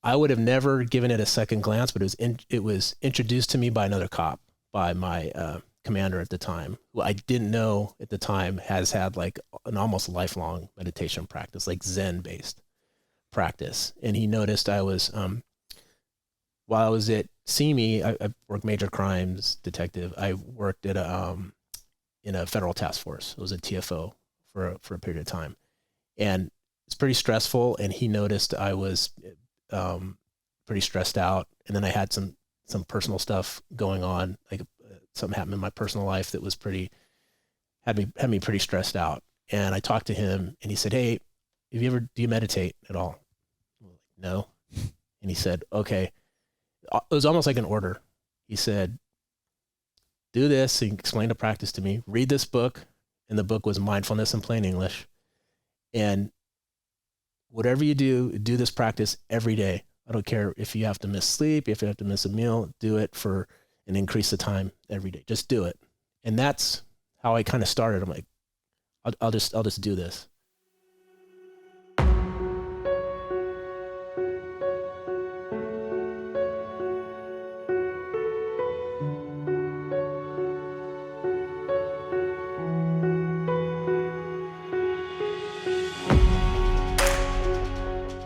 I would have never given it a second glance, but it was introduced to me by another cop, by my commander at the time, who I didn't know at the time has had like an almost lifelong meditation practice, like Zen-based practice. And he noticed I was, while I was at CME, I worked major crimes detective. I worked at in a federal task force. It was a TFO for a period of time. And it's pretty stressful. And he noticed I was pretty stressed out. And then I had some personal stuff going on, like something happened in my personal life that was had me pretty stressed out. And I talked to him and he said, "Hey, do you meditate at all?" I'm like, "No." And he said, "Okay." It was almost like an order. He said, "Do this." He explained the practice to me. "Read this book." And the book was Mindfulness in Plain English. And whatever you do this practice every day. I don't care if you have to miss sleep, if you have to miss a meal, do it and increase the time every day. Just do it. And that's how I kind of started. I'm like, I'll just do this.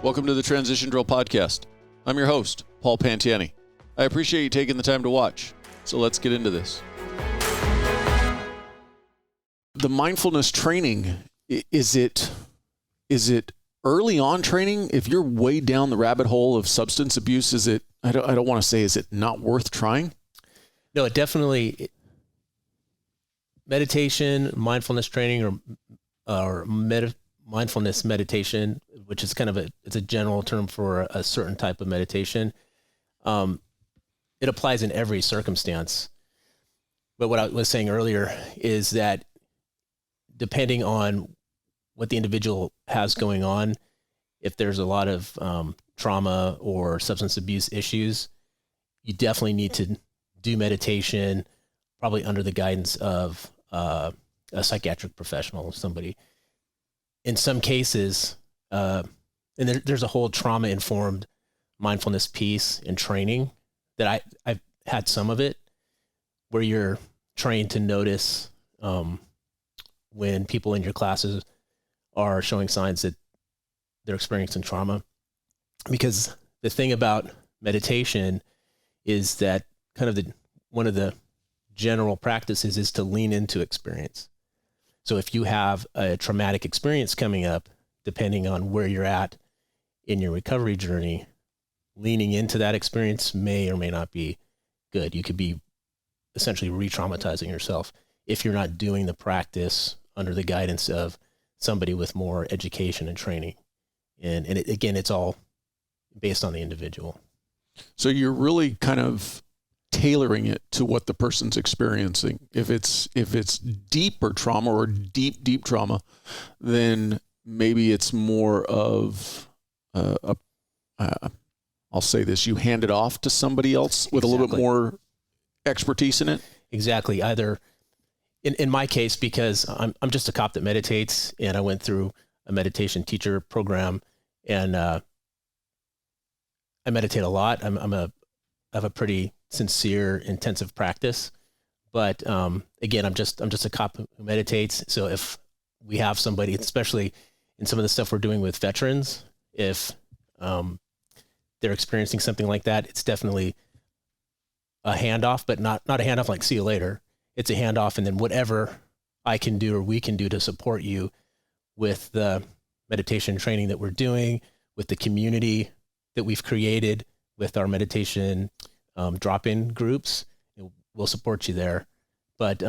Welcome to the Transition Drill Podcast. I'm your host, Paul Pantiani. I appreciate you taking the time to watch. So let's get into this. The mindfulness training, is it early on training? If you're way down the rabbit hole of substance abuse, is it not worth trying? No, it definitely, meditation, mindfulness training or mindfulness meditation, which is kind of it's a general term for a certain type of meditation. It applies in every circumstance. But what I was saying earlier is that depending on what the individual has going on, if there's a lot of trauma or substance abuse issues, you definitely need to do meditation, probably under the guidance of a psychiatric professional, somebody. In some cases, and there's a whole trauma-informed mindfulness piece in training that I've had some of it, where you're trained to notice when people in your classes are showing signs that they're experiencing trauma. Because the thing about meditation is that kind of one of the general practices is to lean into experience. So if you have a traumatic experience coming up, depending on where you're at in your recovery journey, leaning into that experience may or may not be good. You could be essentially re-traumatizing yourself if you're not doing the practice under the guidance of somebody with more education and training. And again, it's all based on the individual. So you're really kind of tailoring it to what the person's experiencing. If it's deeper trauma or deep trauma, then maybe it's more of I'll say this, you hand it off to somebody else with a little bit more expertise in it. Exactly. Either in my case, because I'm just a cop that meditates, and I went through a meditation teacher program, and I meditate a lot. I have a pretty sincere, intensive practice, but again, I'm just a cop who meditates. So if we have somebody, especially in some of the stuff we're doing with veterans, if they're experiencing something like that, it's definitely a handoff, but not a handoff like "see you later." It's a handoff, and then whatever I can do or we can do to support you with the meditation training that we're doing, with the community that we've created with our meditation drop-in groups, we'll support you there. But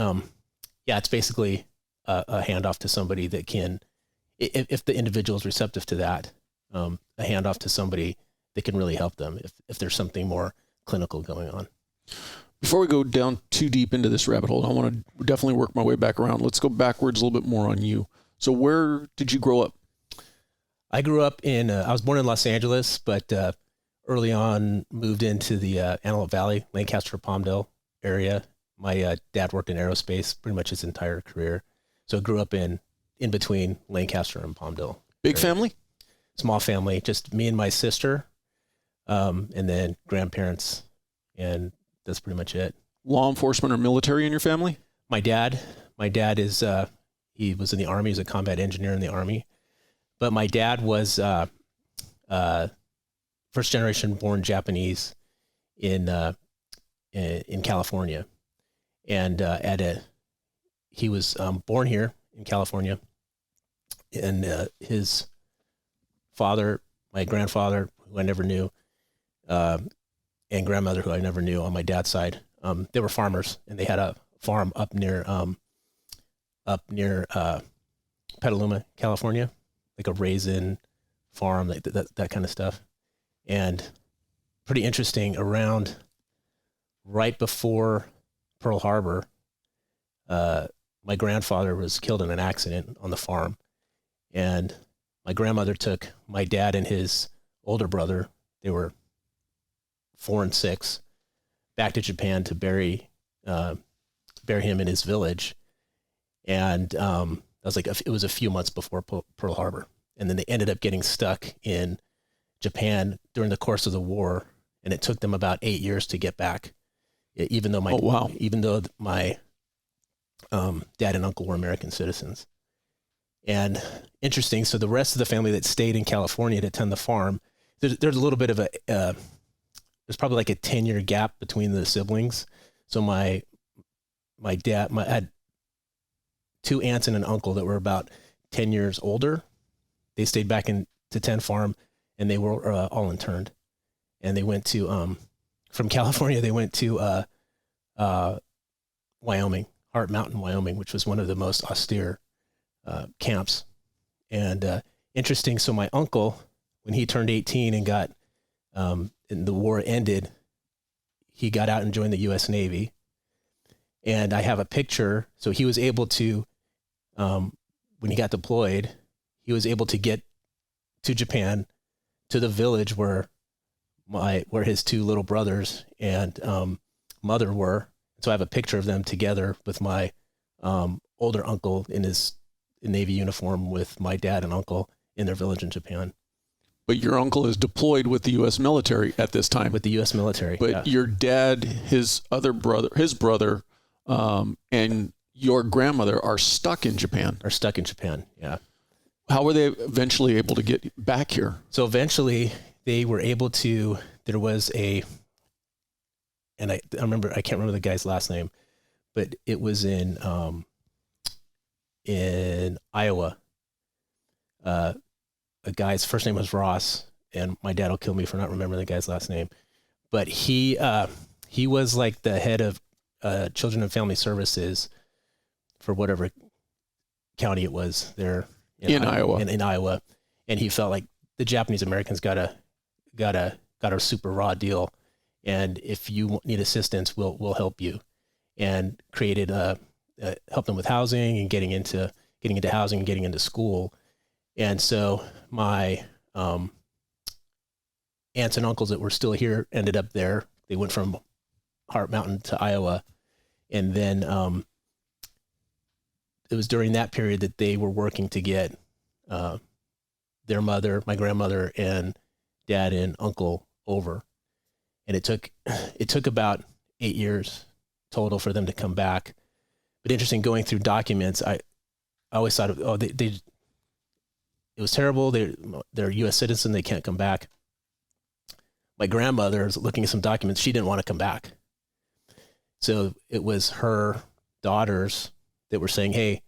it's basically a handoff to somebody that can, if the individual is receptive to that, a handoff to somebody that can really help them if there's something more clinical going on. Before we go down too deep into this rabbit hole, I want to definitely work my way back around. Let's go backwards a little bit more on you. So where did you grow up? I grew up I was born in Los Angeles, but early on moved into the Antelope Valley, Lancaster, Palmdale area. My dad worked in aerospace pretty much his entire career. So I grew up in between Lancaster and Palmdale. Big family? Small family, just me and my sister. and then grandparents, and that's pretty much it. Law enforcement or military in your family? My dad is, he was in the Army. He was a combat engineer in the Army, but my dad was, first generation born Japanese in California. And, he was, born here in California, and, his father, my grandfather, who I never knew, and grandmother, who I never knew on my dad's side, they were farmers, and they had a farm up near Petaluma, California, like a raisin farm, like that kind of stuff. And pretty interesting, around right before Pearl Harbor, my grandfather was killed in an accident on the farm, and my grandmother took my dad and his older brother, they were 4 and 6, back to Japan to bury him in his village. And it was a few months before Pearl Harbor. And then they ended up getting stuck in Japan during the course of the war, and it took them about 8 years to get back. Even though my dad and uncle were American citizens. And interesting, so the rest of the family that stayed in California to tend the farm, there's a little bit of there's probably like a 10-year gap between the siblings. So my dad, I had 2 aunts and an uncle that were about 10 years older. They stayed back to tend farm, and they were all interned. And they went to, from California, they went to Wyoming, Heart Mountain, Wyoming, which was one of the most austere camps. And interesting, so my uncle, when he turned 18 and got, and the war ended, he got out and joined the U.S. Navy. And I have a picture. So he was able to, when he got deployed, he was able to get to Japan, to the village where his 2 little brothers and mother were. So I have a picture of them together with my older uncle in his Navy uniform with my dad and uncle in their village in Japan. But your uncle is deployed with the U.S. military at this time. With the U.S. military, but yeah. Your dad, his brother, and your grandmother are stuck in Japan. Yeah. How were they eventually able to get back here? So eventually they were able to, there was I can't remember the guy's last name, but it was in Iowa. A guy's first name was Ross, and my dad will kill me for not remembering the guy's last name, but he was like the head of Children and Family Services for whatever county it was there in Iowa. In Iowa, and he felt like the Japanese Americans got a super raw deal, and if you need assistance, we'll help you, and created helped them with housing and getting into housing and getting into school. And so my aunts and uncles that were still here ended up there. They went from Heart Mountain to Iowa, and then it was during that period that they were working to get their mother, my grandmother, and dad and uncle over. And it took about 8 years total for them to come back. But interesting, going through documents, I always thought, it was terrible. They're U.S. citizen. They can't come back. My grandmother was looking at some documents. She didn't want to come back. So it was her daughters that were saying, hey,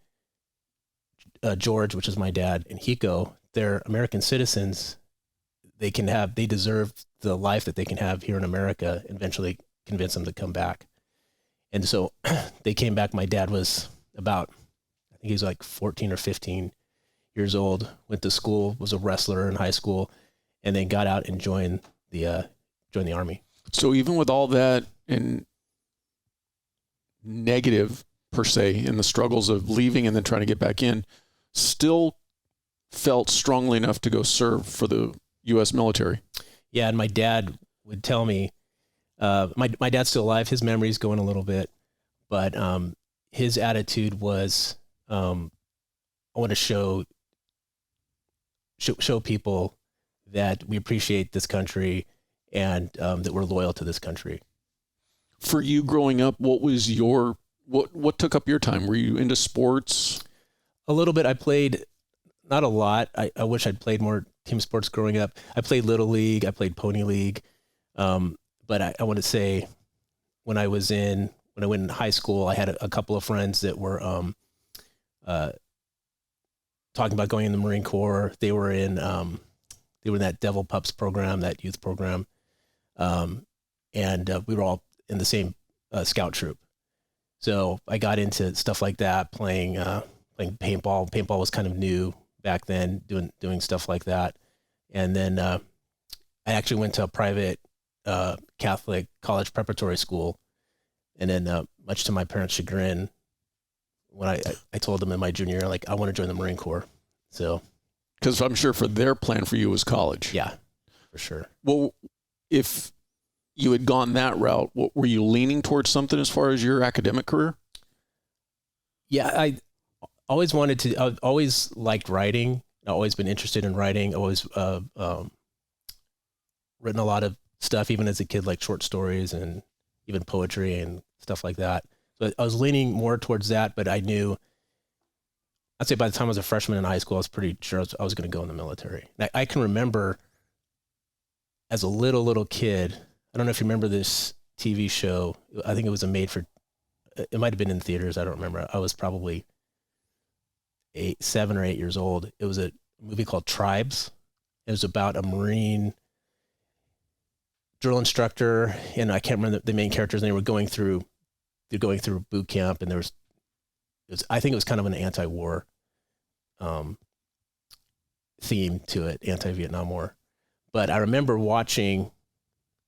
George, which is my dad, and Hiko, they're American citizens. They deserve the life that they can have here in America, and eventually convince them to come back. And so they came back. My dad was I think he was like 14 or 15 years old, went to school, was a wrestler in high school, and then got out and joined the Army. So even with all that and negative per se in the struggles of leaving and then trying to get back in, still felt strongly enough to go serve for the U.S. military. Yeah, and my dad would tell me, my dad's still alive. His memory's going a little bit, but his attitude was, I want to show people that we appreciate this country, and that were loyal to this country. For you growing up, what was what took up your time? Were you into sports? A little bit. I played, not a lot. I wish I'd played more team sports growing up. I played Little League. I played Pony League. But I want to say when I went in high school, I had a couple of friends that were talking about going in the Marine Corps. They were in that Devil Pups program, that youth program. And we were all in the same scout troop. So I got into stuff like that, playing paintball. Paintball was kind of new back then, doing stuff like that. And then I actually went to a private Catholic college preparatory school. And then much to my parents' chagrin, when I told them in my junior year, like, I want to join the Marine Corps. So, because I'm sure for their plan for you was college. Yeah, for sure. Well, if you had gone that route, what were you leaning towards something as far as your academic career? Yeah, I always liked writing. I've always been interested in writing. I always written a lot of stuff, even as a kid, like short stories and even poetry and stuff like that. So I was leaning more towards that, but I knew, I'd say by the time I was a freshman in high school, I was pretty sure I was going to go in the military. And I can remember as a little kid, I don't know if you remember this TV show. I think it was it might've been in theaters. I don't remember. I was probably 7 or 8 years old. It was a movie called Tribes. It was about a Marine drill instructor, and I can't remember the main characters. And they're going through boot camp, and I think it was kind of an anti-war theme to it, anti-Vietnam War. But I remember watching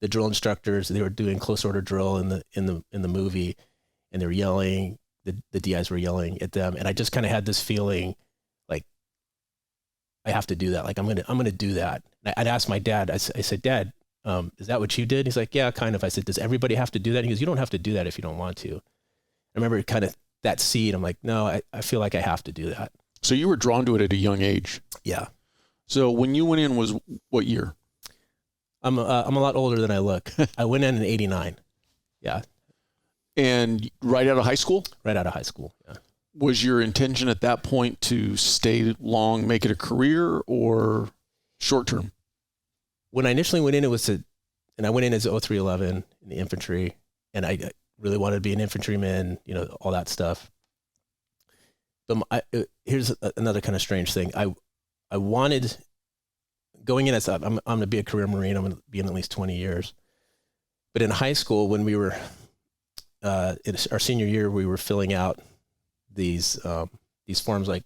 the drill instructors. They were doing close order drill in the movie, and they were yelling. The DIs were yelling at them, and I just kind of had this feeling like I have to do that. Like I'm gonna do that. And I'd ask my dad. I said, Dad, is that what you did? He's like, yeah, kind of. I said, does everybody have to do that? He goes, you don't have to do that if you don't want to. I remember kind of that seed. I'm like, no, I feel like I have to do that. So you were drawn to it at a young age. Yeah. So when you went in was what year? I'm a lot older than I look. I went in 89. Yeah. And right out of high school? Right out of high school. Yeah. Was your intention at that point to stay long, make it a career, or short term? When I initially went in, and I went in as 0311 in the infantry, and I really wanted to be an infantryman, all that stuff. But here's another kind of strange thing. I wanted, going in as I'm going to be a career Marine. I'm going to be in at least 20 years. But in high school, when we were in our senior year, we were filling out these forms, like,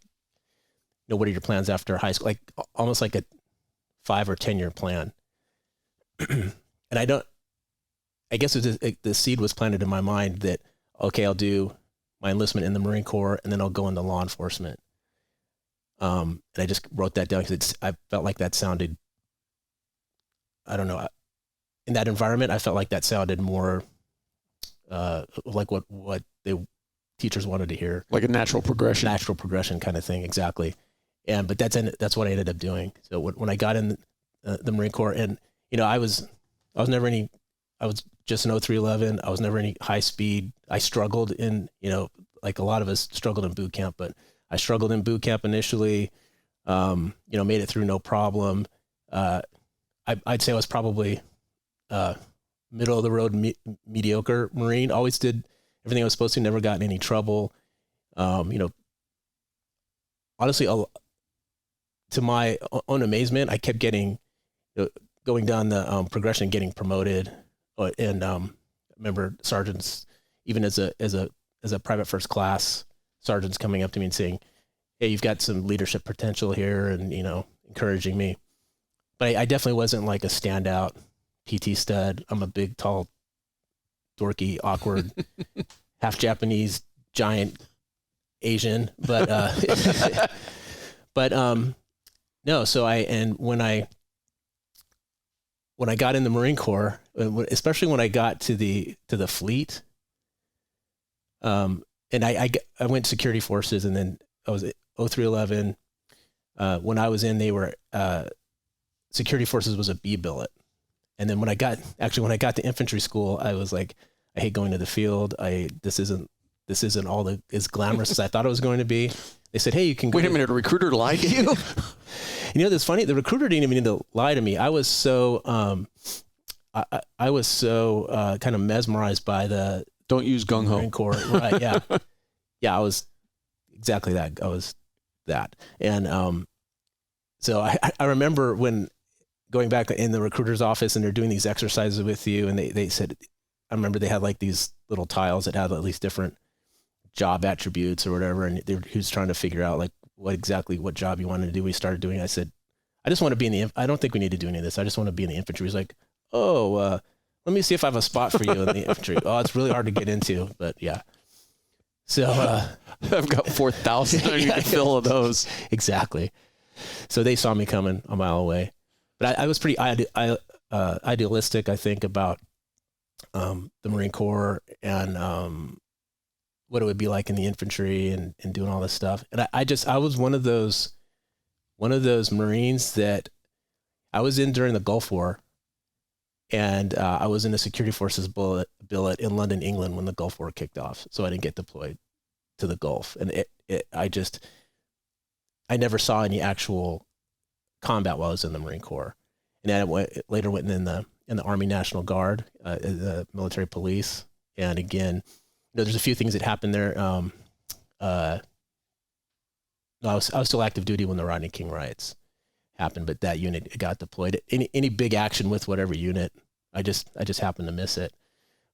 what are your plans after high school? Like almost like a 5 or 10 year plan. And I guess the seed was planted in my mind that, okay, I'll do my enlistment in the Marine Corps, and then I'll go into law enforcement. And I just wrote that down because I felt like that sounded, I don't know, in that environment, I felt like that sounded more like what the teachers wanted to hear. Like a natural progression. Natural progression kind of thing, exactly. But that's what I ended up doing. So when I got in the Marine Corps, and I was just an 0311. I was never any high speed. I struggled in, like a lot of us struggled in boot camp, but I struggled in boot camp initially, made it through no problem. I'd say I was probably middle of the road, mediocre Marine. Always did everything I was supposed to, never got in any trouble. Honestly, to my own amazement, I kept getting, going down the progression, getting promoted. And I remember sergeants, even as a private first class, sergeants coming up to me and saying, hey, you've got some leadership potential here, and, encouraging me. But I definitely wasn't like a standout PT stud. I'm a big, tall, dorky, awkward, half Japanese, giant Asian. But, no. So when I got in the Marine Corps, especially when I got to the fleet, and I went security forces, and then I was 0311. When I was in, they were, security forces was a B billet. And then when I got to infantry school, I was like, I hate going to the field. This isn't as glamorous as I thought it was going to be. They said, hey, you can go. Wait a minute, a recruiter lied to you? You know, that's funny. The recruiter didn't even need to lie to me. I was so, I was so kind of mesmerized by the don't use gung ho. Marine Corps. Right. Yeah. Yeah. I was exactly that. I was that. And so I remember when going back in the recruiter's office and they're doing these exercises with you. And they said, I remember they had like these little tiles that had at least different job attributes or whatever. And he was trying to figure out like what job you wanted to do. We started doing, I said, I just want to be I don't think we need to do any of this. I just want to be in the infantry. He's like, oh, let me see if I have a spot for you in the infantry. Oh, it's really hard to get into, but yeah. So I've got 4,000 I need to fill of those. Exactly. So they saw me coming a mile away, but I was pretty idealistic, I think, about the Marine Corps and what it would be like in the infantry and doing all this stuff. And I was one of those Marines that I was in during the Gulf War, and I was in a Security Forces billet in London, England when the Gulf War kicked off. So I didn't get deployed to the Gulf, and I never saw any actual combat while I was in the Marine Corps. And then I later went in the Army National Guard, the military police. And again, there's a few things that happened there. I was still active duty when the Rodney King riots happened, but that unit got deployed. Any big action with whatever unit, I just happened to miss it.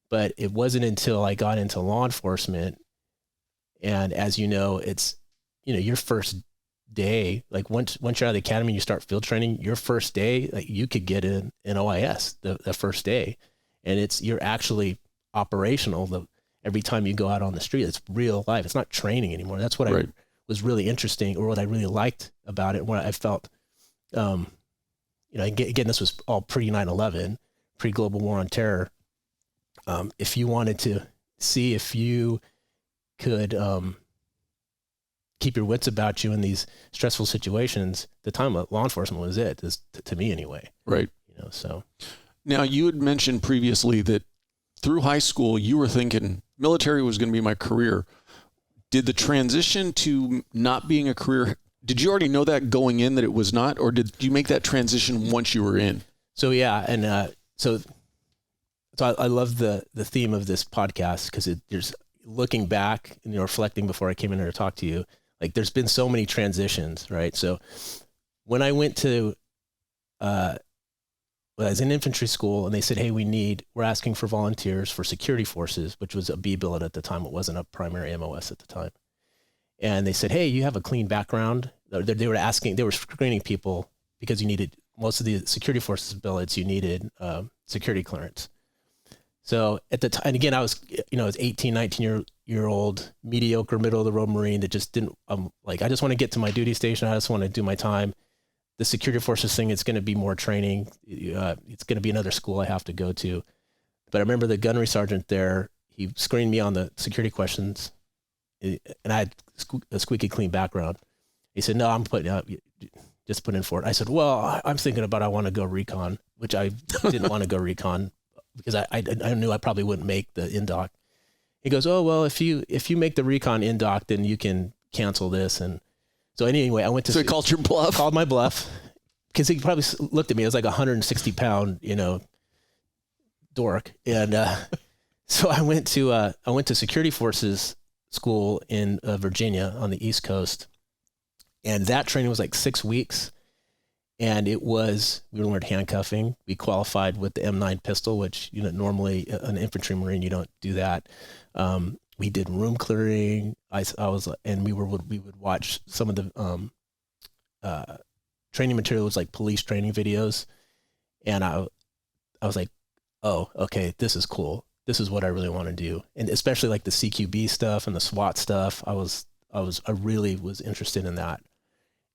But it wasn't until I got into law enforcement, and as you know, it's your first day, like once you're out of the academy and you start field training, your first day, like you could get an OIS the first day, and you're actually operational every time you go out on the street. It's real life. It's not training anymore. That's what right. was really interesting, or what I really liked about it. What I felt, again, this was all pre 9/11, pre global war on terror. If you wanted to see if you could keep your wits about you in these stressful situations, the time of law enforcement was it, to me anyway. Right. So. Now, you had mentioned previously that through high school, you were thinking military was going to be my career. Did the transition to not being a career, did you already know that going in that it was not, or did you make that transition once you were in? So, yeah. And so I love the theme of this podcast, because there's looking back and reflecting before I came in here to talk to you, like there's been so many transitions, right? So when I went to, I was in infantry school, and they said, hey, we're asking for volunteers for security forces, which was a B billet at the time. It wasn't a primary MOS at the time. And they said, hey, you have a clean background. They were screening people because you needed, most of the security forces billets, you needed security clearance. So at the time, and again, I was 18, 19-year-old, mediocre, middle of the road Marine that just didn't, I just want to get to my duty station. I just want to do my time. The security forces thing, it's going to be more training. It's going to be another school I have to go to. But I remember the gunnery sergeant there, he screened me on the security questions, and I had a squeaky clean background. He said, no, I'm putting up, just put in for it. I said, well, I'm thinking about, I want to go recon, which I didn't want to go recon because I knew I probably wouldn't make the indoc. He goes, oh, well, if you make the recon indoc, then you can cancel this. And so anyway, I went to... So he called your bluff? Called my bluff, because he probably looked at me. I was like 160-pound, dork. And so I went to Security Forces school in Virginia on the East Coast. And that training was like 6 weeks. And we learned handcuffing. We qualified with the M9 pistol, which, normally an infantry Marine, you don't do that. We did room clearing. We would watch some of the training materials, like police training videos. And I was like, oh, okay, this is cool. This is what I really want to do. And especially like the CQB stuff and the SWAT stuff. I really was interested in that.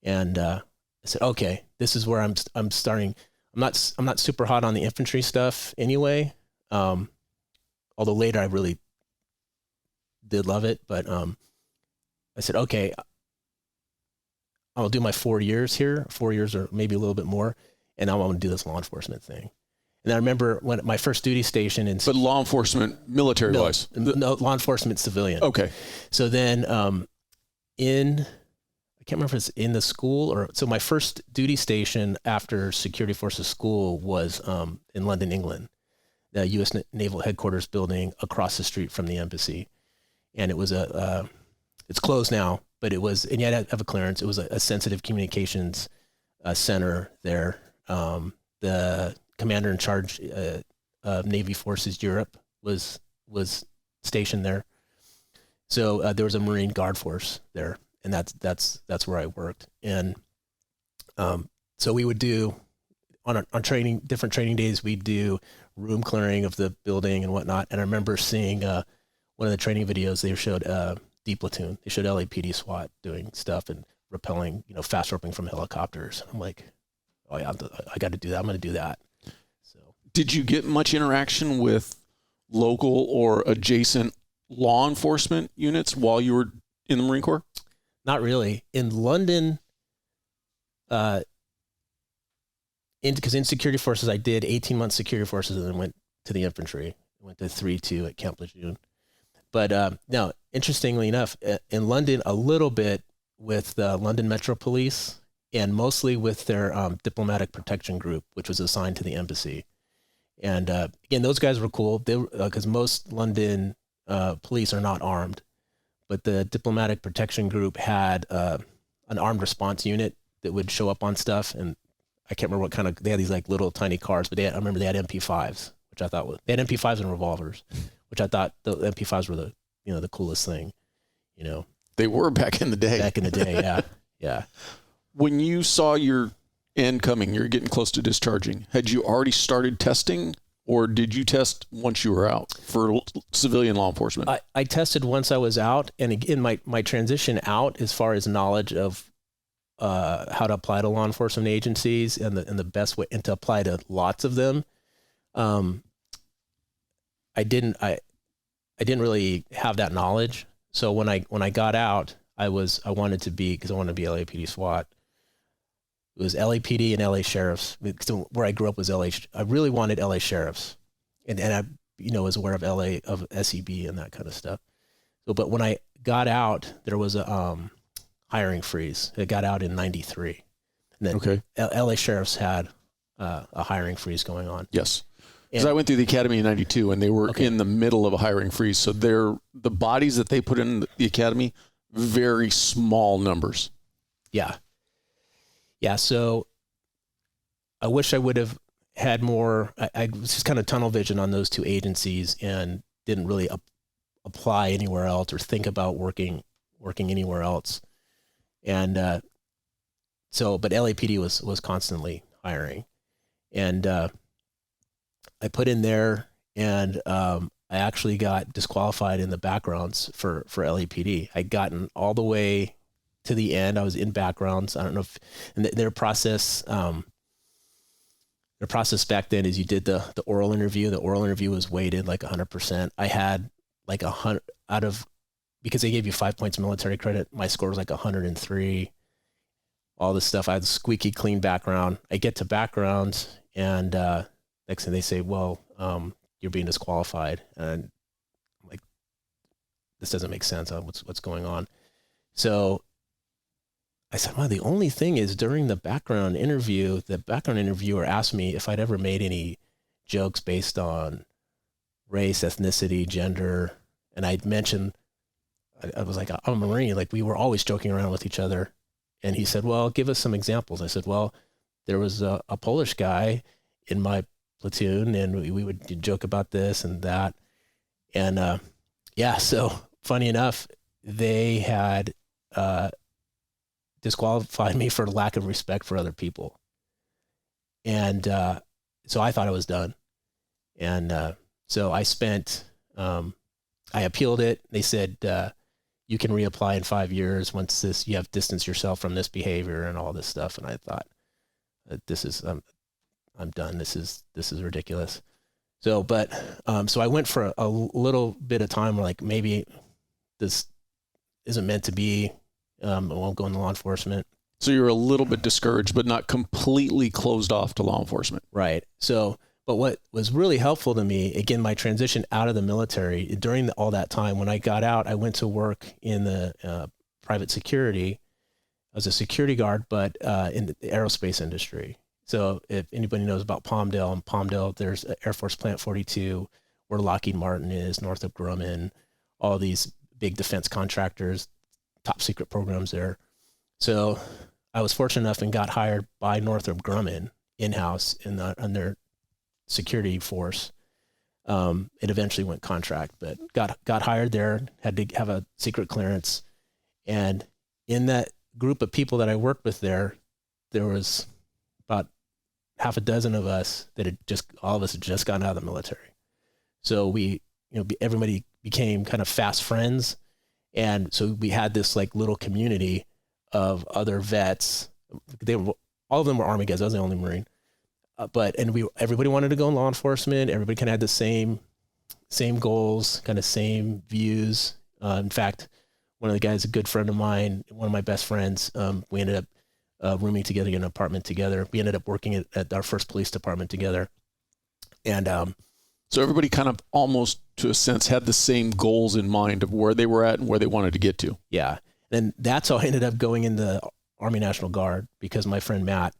And I said, okay, this is where I'm starting. I'm not super hot on the infantry stuff anyway. Although later I really did love it, but I said, okay, I'll do my 4 years here, 4 years or maybe a little bit more, and I want to do this law enforcement thing. And I remember when my first duty station in But law enforcement, military wise? No, law enforcement, civilian. Okay. So then I can't remember if it's in the school or, so my first duty station after Security Forces School was in London, England, the U.S. Naval Headquarters building across the street from the embassy. And it was it's closed now, but it was, and you had to have a clearance. It was a sensitive communications center there. The commander in charge of Navy Forces Europe was stationed there. So there was a Marine Guard force there, and that's where I worked. And so we would do on training, different training days, we'd do room clearing of the building and whatnot. And I remember seeing one of the training videos, they showed D platoon. They showed LAPD SWAT doing stuff and rappelling, fast roping from helicopters. I'm like, oh yeah, I got to do that. I'm going to do that. So, did you get much interaction with local or adjacent law enforcement units while you were in the Marine Corps? Not really. In London, because in Security Forces, I did 18 months Security Forces and then went to the infantry. I went to 3-2 at Camp Lejeune. But now, interestingly enough, in London, a little bit with the London Metro Police and mostly with their diplomatic protection group, which was assigned to the embassy. And again, those guys were cool. They because most London police are not armed, but the diplomatic protection group had an armed response unit that would show up on stuff. And I can't remember what kind of, they had these like little tiny cars, but I remember they had MP5s, which I thought they had MP5s and revolvers, which I thought the MP5s were the coolest thing, They were back in the day. Back in the day, yeah. Yeah. When you saw your end coming, you're getting close to discharging, had you already started testing, or did you test once you were out for civilian law enforcement? I tested once I was out, and again, my transition out as far as knowledge of how to apply to law enforcement agencies and the best way, and to apply to lots of them. I didn't really have that knowledge. So when I got out, I wanted to be LAPD SWAT. It was LAPD and LA sheriffs. So where I grew up was LA. I really wanted LA sheriffs, and I was aware of LA, of SEB and that kind of stuff. So, but when I got out, there was a hiring freeze. It got out in '93. And then okay. LA sheriffs had a hiring freeze going on. Yes. Because I went through the academy in '92, and they were in the middle of a hiring freeze. So the bodies that they put in the academy, very small numbers. Yeah. Yeah. So I wish I would have had more. I was just kind of tunnel vision on those two agencies and didn't really apply anywhere else or think about working anywhere else. And but LAPD was constantly hiring, and I put in there, and I actually got disqualified in the backgrounds for LAPD. I'd gotten all the way to the end. I was in backgrounds. I don't know if, and their process back then is you did the oral interview. The oral interview was weighted like 100%. I had like 100 out of, because they gave you 5 points military credit. My score was like 103, all this stuff. I had a squeaky clean background. I get to backgrounds, and next thing they say, well, you're being disqualified. And I'm like, this doesn't make sense. What's going on? So I said, well, the only thing is during the background interview, the background interviewer asked me if I'd ever made any jokes based on race, ethnicity, gender. And I'd mentioned, I was like, I'm a Marine. Like, we were always joking around with each other. And he said, well, give us some examples. I said, well, there was a Polish guy in my platoon, and we would joke about this and that. And so funny enough, they had disqualified me for lack of respect for other people. And so I thought I was done. And so I spent, I appealed it. They said, you can reapply in 5 years once you have distanced yourself from this behavior and all this stuff. And I thought, this is, I'm done. This is ridiculous. So, so I went for a little bit of time where, like, maybe this isn't meant to be. I won't go into law enforcement. So you're a little bit discouraged, but not completely closed off to law enforcement. Right. So, But what was really helpful to me, again, my transition out of the military, during all that time, when I got out, I went to work in the private security. I was a security guard, but in the aerospace industry. So if anybody knows about Palmdale, there's Air Force Plant 42, where Lockheed Martin is, Northrop Grumman, all these big defense contractors, top secret programs there. So I was fortunate enough and got hired by Northrop Grumman in-house on their security force. It eventually went contract, but got hired there, had to have a secret clearance. And in that group of people that I worked with there was about half a dozen of us that all of us had just gotten out of the military. So everybody became kind of fast friends. And so we had this like little community of other vets. All of them were Army guys. I was the only Marine. Everybody wanted to go in law enforcement. Everybody kind of had the same goals, kind of same views. In fact, one of the guys, a good friend of mine, one of my best friends, we ended up rooming together in an apartment together. We ended up working at our first police department together. And so everybody kind of almost, to a sense, had the same goals in mind of where they were at and where they wanted to get to. Yeah. And that's how I ended up going in the Army National Guard, because my friend Matt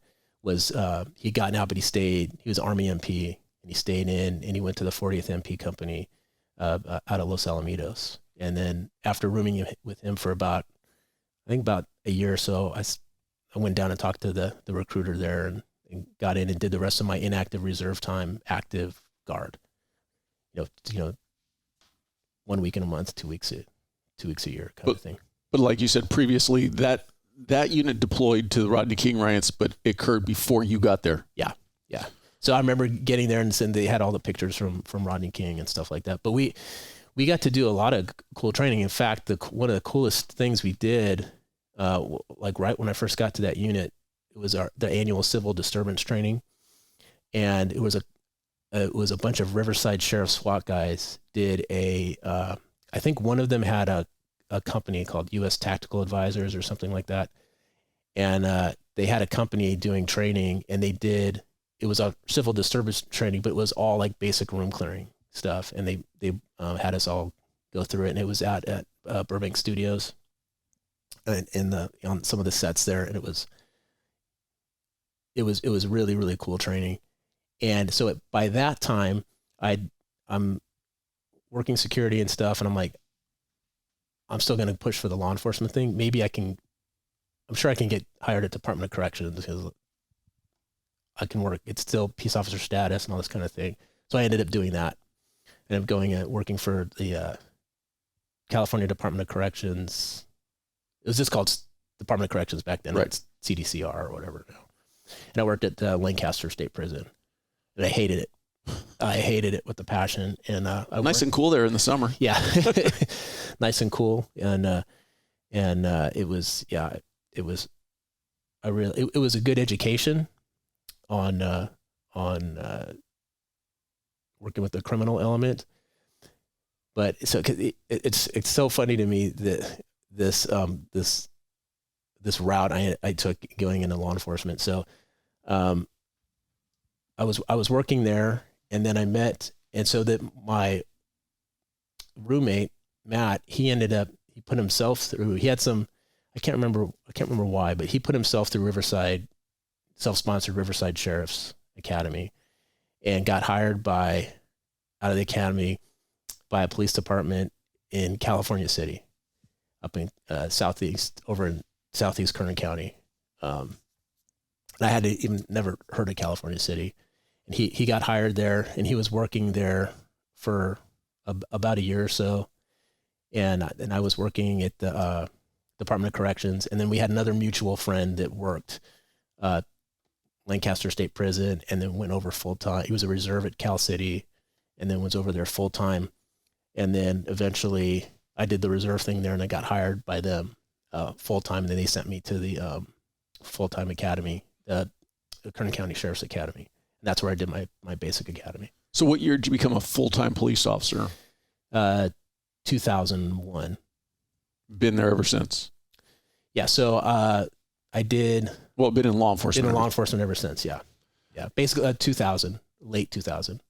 he'd gotten out, but he stayed. He was Army MP, and he stayed in, and he went to the 40th MP Company out of Los Alamitos. And then after rooming with him for about a year or so, I went down and talked to the recruiter there and got in and did the rest of my inactive reserve time, active guard. 1 week in a month, 2 weeks a year kind of thing. But like you said previously, that unit deployed to the Rodney King riots, but it occurred before you got there. Yeah. So I remember getting there and they had all the pictures from Rodney King and stuff like that. But we got to do a lot of cool training. In fact, one of the coolest things we did, like right when I first got to that unit, it was the annual civil disturbance training, and it was a bunch of Riverside Sheriff SWAT guys did I think one of them had a company called U.S. Tactical Advisors or something like that. And they had a company doing training, and it was a civil disturbance training, but it was all like basic room clearing stuff. And they had us all go through it. And it was at Burbank Studios on some of the sets there. And it was really, really cool training. And so by that time I'm working security and stuff. And I'm like, I'm still going to push for the law enforcement thing. Maybe I'm sure I can get hired at Department of Corrections because I can work. It's still peace officer status and all this kind of thing. So I ended up doing that. And I'm working for the California Department of Corrections. It was just called Department of Corrections back then. Right. It's CDCR or whatever now. And I worked at Lancaster State Prison, and I hated it. I hated it with a passion. And nice and cool there in the summer. Yeah, nice and cool. And it was a good education on working with the criminal element. But so it's so funny to me that this route I took going into law enforcement. So I was working there, and then I met, and so that my roommate Matt, he put himself through. He had some, I can't remember why, but he put himself through self-sponsored Riverside Sheriff's Academy, and got hired out of the academy by a police department in California City, up in southeast Kern County. And I had never heard of California City, and he got hired there, and he was working there for about a year or so. And I was working at the Department of Corrections. And then we had another mutual friend that worked Lancaster State Prison, and then went over full time. He was a reserve at Cal City, and then was over there full time. And then eventually I did the reserve thing there, and I got hired by them full time. And then they sent me to the full time academy, the Kern County Sheriff's Academy. And that's where I did my basic academy. So what year did you become a full-time police officer? 2001. Been there ever since? Yeah. So I did. Well, been in law enforcement. Been in law enforcement ever since. Yeah. Yeah. Basically 2000 late 2000.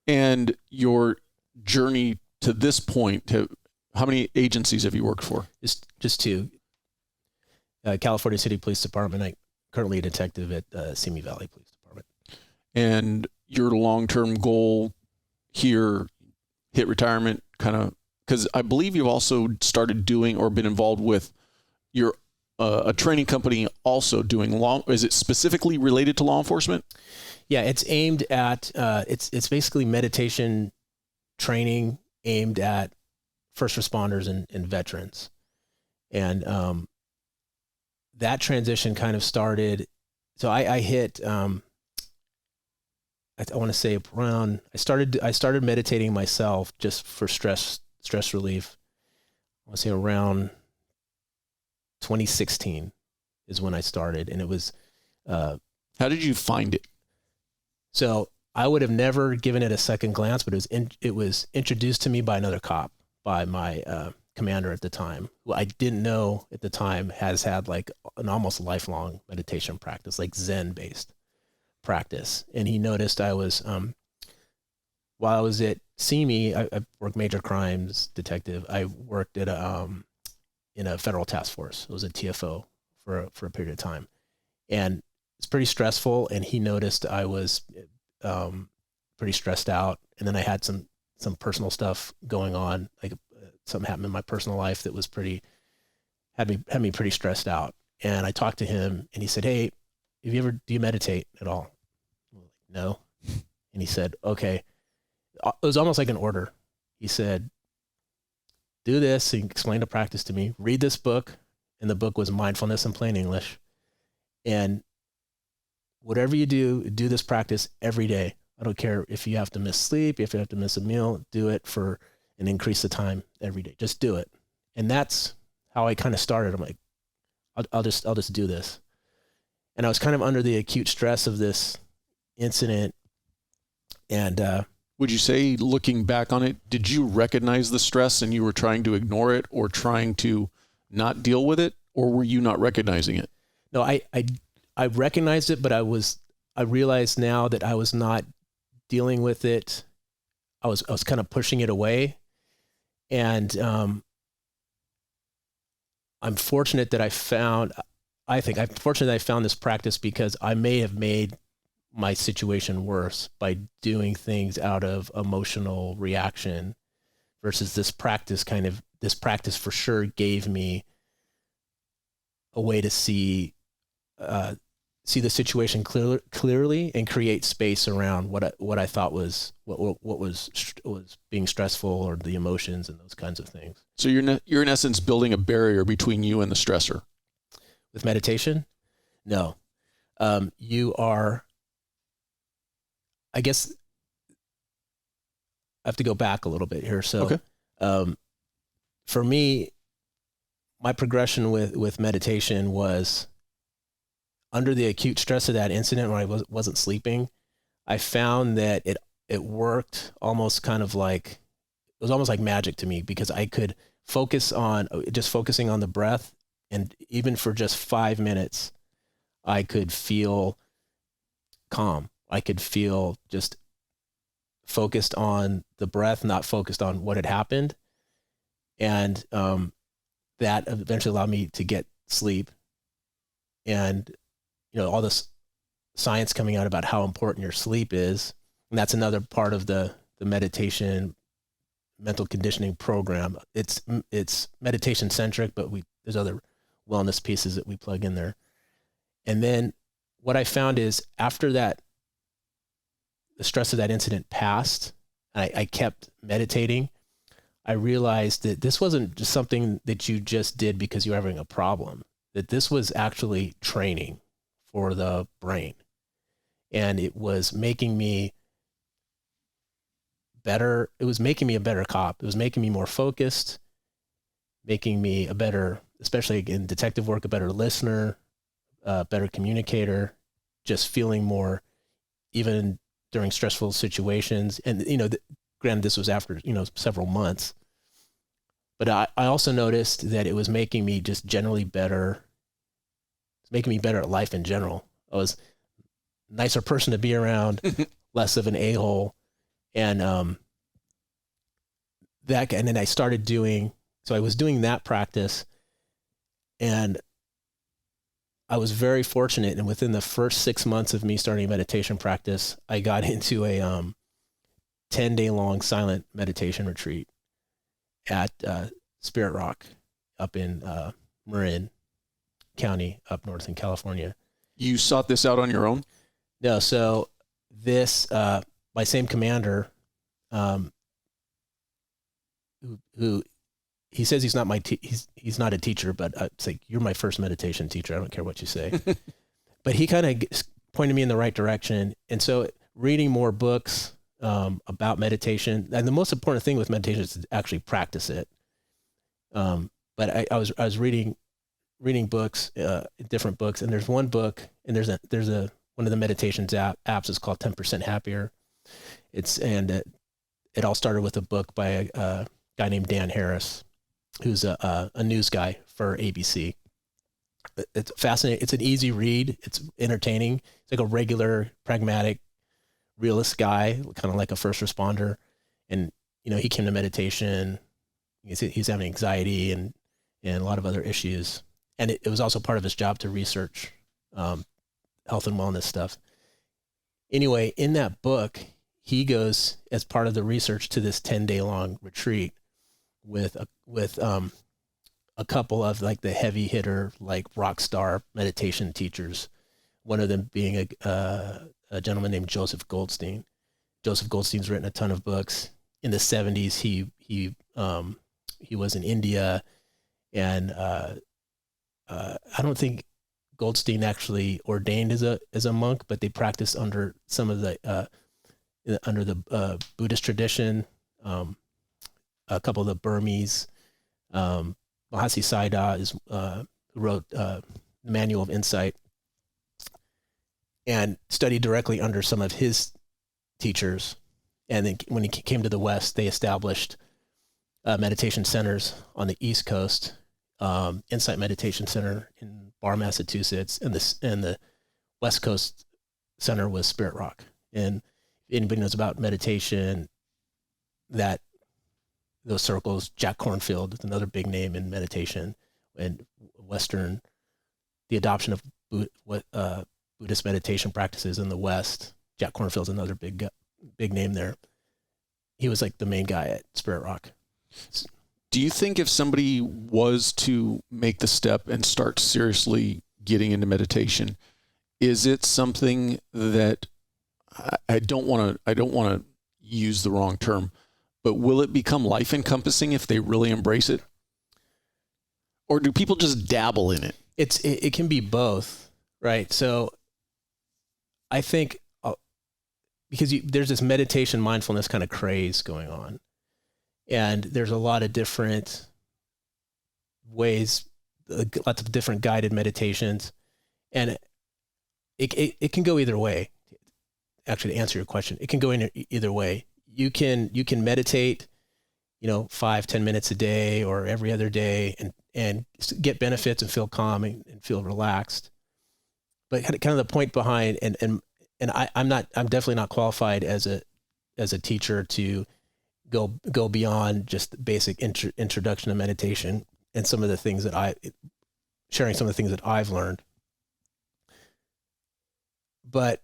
And your journey to this point, how many agencies have you worked for? Just two. California City Police Department. I'm currently a detective at Simi Valley Police Department. And your long-term goal here, hit retirement, kind of, because I believe you've also started doing or been involved with your a training company also doing is it specifically related to law enforcement? Yeah, it's aimed at it's basically meditation training aimed at first responders and veterans. And that transition kind of started. So I hit I want to say around I started meditating myself just for stress relief. I want to say around 2016 is when I started, and it was. How did you find it? So I would have never given it a second glance, but it was introduced to me by another cop, by my commander at the time, who I didn't know at the time has had like an almost lifelong meditation practice, like Zen based practice. And he noticed I was, while I was at Simi, I worked major crimes detective. I worked at in a federal task force. It was a TFO for a period of time, and it's pretty stressful. And he noticed I was pretty stressed out. And then I had some personal stuff going on, like something happened in my personal life that was had me pretty stressed out. And I talked to him, and he said, "Hey, do you meditate at all?" I'm like, "No." And he said, "Okay." It was almost like an order. He said, "Do this." He explained the practice to me. Read this book. And the book was Mindfulness in Plain English. And whatever you do this practice every day. I don't care if you have to miss sleep, if you have to miss a meal, do it and increase the time every day. Just do it. And that's how I kind of started. I'm like, I'll just do this. And I was kind of under the acute stress of this incident. And, would you say, looking back on it, did you recognize the stress and you were trying to ignore it or trying to not deal with it, or were you not recognizing it? No, I recognized it, but I realized now that I was not dealing with it. I was kind of pushing it away. And I'm fortunate that I found this practice, because I may have made my situation worse by doing things out of emotional reaction, versus this practice for sure gave me a way to see the situation clearly and create space around what I thought was what was being stressful, or the emotions and those kinds of things. So you're in essence building a barrier between you and the stressor. With meditation? No. You are, I guess I have to go back a little bit here. So, okay. For me, my progression with meditation was under the acute stress of that incident when I wasn't sleeping. I found that it worked almost kind of like, it was almost like magic to me, because I could focusing on the breath. And even for just 5 minutes, I could feel calm. I could feel just focused on the breath, not focused on what had happened. And that eventually allowed me to get sleep. And, all this science coming out about how important your sleep is. And that's another part of the meditation mental conditioning program. It's meditation centric, but there's other wellness pieces that we plug in there. And then what I found is, after that, the stress of that incident passed, I kept meditating. I realized that this wasn't just something that you just did because you were having a problem, that this was actually training for the brain. And it was making me better. It was making me a better cop. It was making me more focused, making me a better, especially in detective work, a better listener, a better communicator, just feeling more, even during stressful situations. And, granted, this was after, several months, but I also noticed that it was making me just generally better. It's making me better at life in general. I was a nicer person to be around, less of an a-hole. And and then I started so I was doing that practice, and I was very fortunate. And within the first 6 months of me starting meditation practice, I got into a 10-day long silent meditation retreat at Spirit Rock up in Marin County up north in California. You sought this out on your own? No. So this, my same commander, who he says he's not he's not a teacher, but it's like, you're my first meditation teacher. I don't care what you say. But he kind of pointed me in the right direction. And so reading more books about meditation, and the most important thing with meditation is to actually practice it. But I was reading books, different books, and there's one book, and there's one of the meditations apps is called 10% Happier. It all started with a book by a guy named Dan Harris, who's a news guy for ABC. It's fascinating. It's an easy read. It's entertaining. It's like a regular, pragmatic, realist guy, kind of like a first responder. And, he came to meditation. He's having anxiety and a lot of other issues. And it was also part of his job to research health and wellness stuff. Anyway, in that book, he goes as part of the research to this 10-day long retreat with a couple of like the heavy hitter, like rock star meditation teachers. One of them being a gentleman named Joseph Goldstein. Joseph Goldstein's written a ton of books. In the 70s, he was in India, and I don't think Goldstein actually ordained as a monk, but they practiced under some of the under the Buddhist tradition. A couple of the Burmese, Mahasi Sayadaw who wrote the Manual of Insight, and studied directly under some of his teachers. And then when he came to the West, they established meditation centers on the East Coast, Insight Meditation Center in Barre, Massachusetts, and the West Coast center was Spirit Rock. And if anybody knows about meditation, those circles, Jack Kornfield is another big name in meditation and the adoption of Buddhist meditation practices in the West. Jack Kornfield's another big name there. He was like the main guy at Spirit Rock. Do you think if somebody was to make the step and start seriously getting into meditation, is it something that I don't want to use the wrong term, but will it become life encompassing if they really embrace it? Or do people just dabble in it? It can be both, right? So I think because there's this meditation mindfulness kind of craze going on, and there's a lot of different ways, lots of different guided meditations, and it can go either way. Actually, to answer your question, it can go in either way. You can meditate, 5-10 minutes a day or every other day, and get benefits and feel calm and feel relaxed. But kind of the point behind, and I'm definitely not qualified as a teacher to go beyond just the basic introduction to meditation and some of the things sharing some of the things that I've learned. But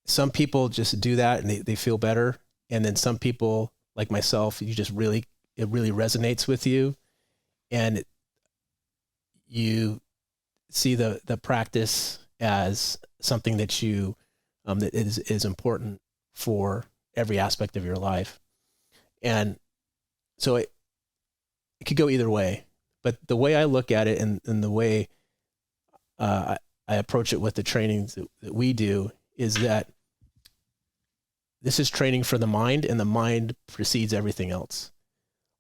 some people just do that and they feel better. And then some people like myself, it really resonates with you, and you see the practice as something that that is important for every aspect of your life. And so it could go either way, but the way I look at it and the way I approach it with the trainings that we do is that this is training for the mind, and the mind precedes everything else.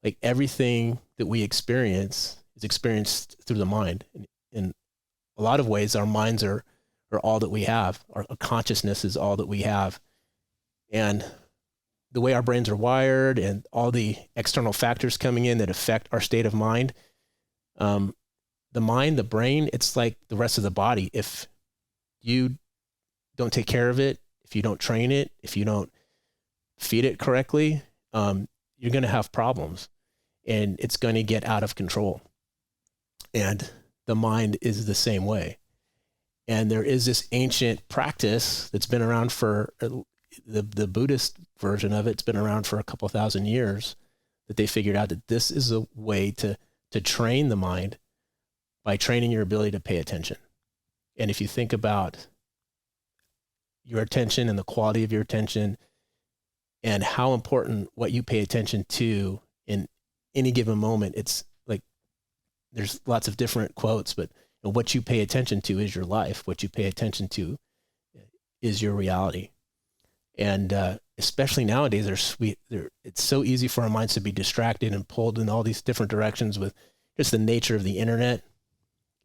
Like everything that we experience is experienced through the mind. In a lot of ways, our minds are all that we have. Our consciousness is all that we have. And the way our brains are wired and all the external factors coming in that affect our state of mind, the mind, the brain, it's like the rest of the body. If you don't take care of it, if you don't train it, if you don't feed it correctly, you're going to have problems, and it's going to get out of control. And the mind is the same way. And there is this ancient practice that's been around for the Buddhist version of it's been around for a couple thousand years, that they figured out that this is a way to train the mind by training your ability to pay attention. And if you think about your attention and the quality of your attention and how important what you pay attention to in any given moment, it's like, there's lots of different quotes, but what you pay attention to is your life. What you pay attention to is your reality. And especially nowadays, it's so easy for our minds to be distracted and pulled in all these different directions with just the nature of the internet,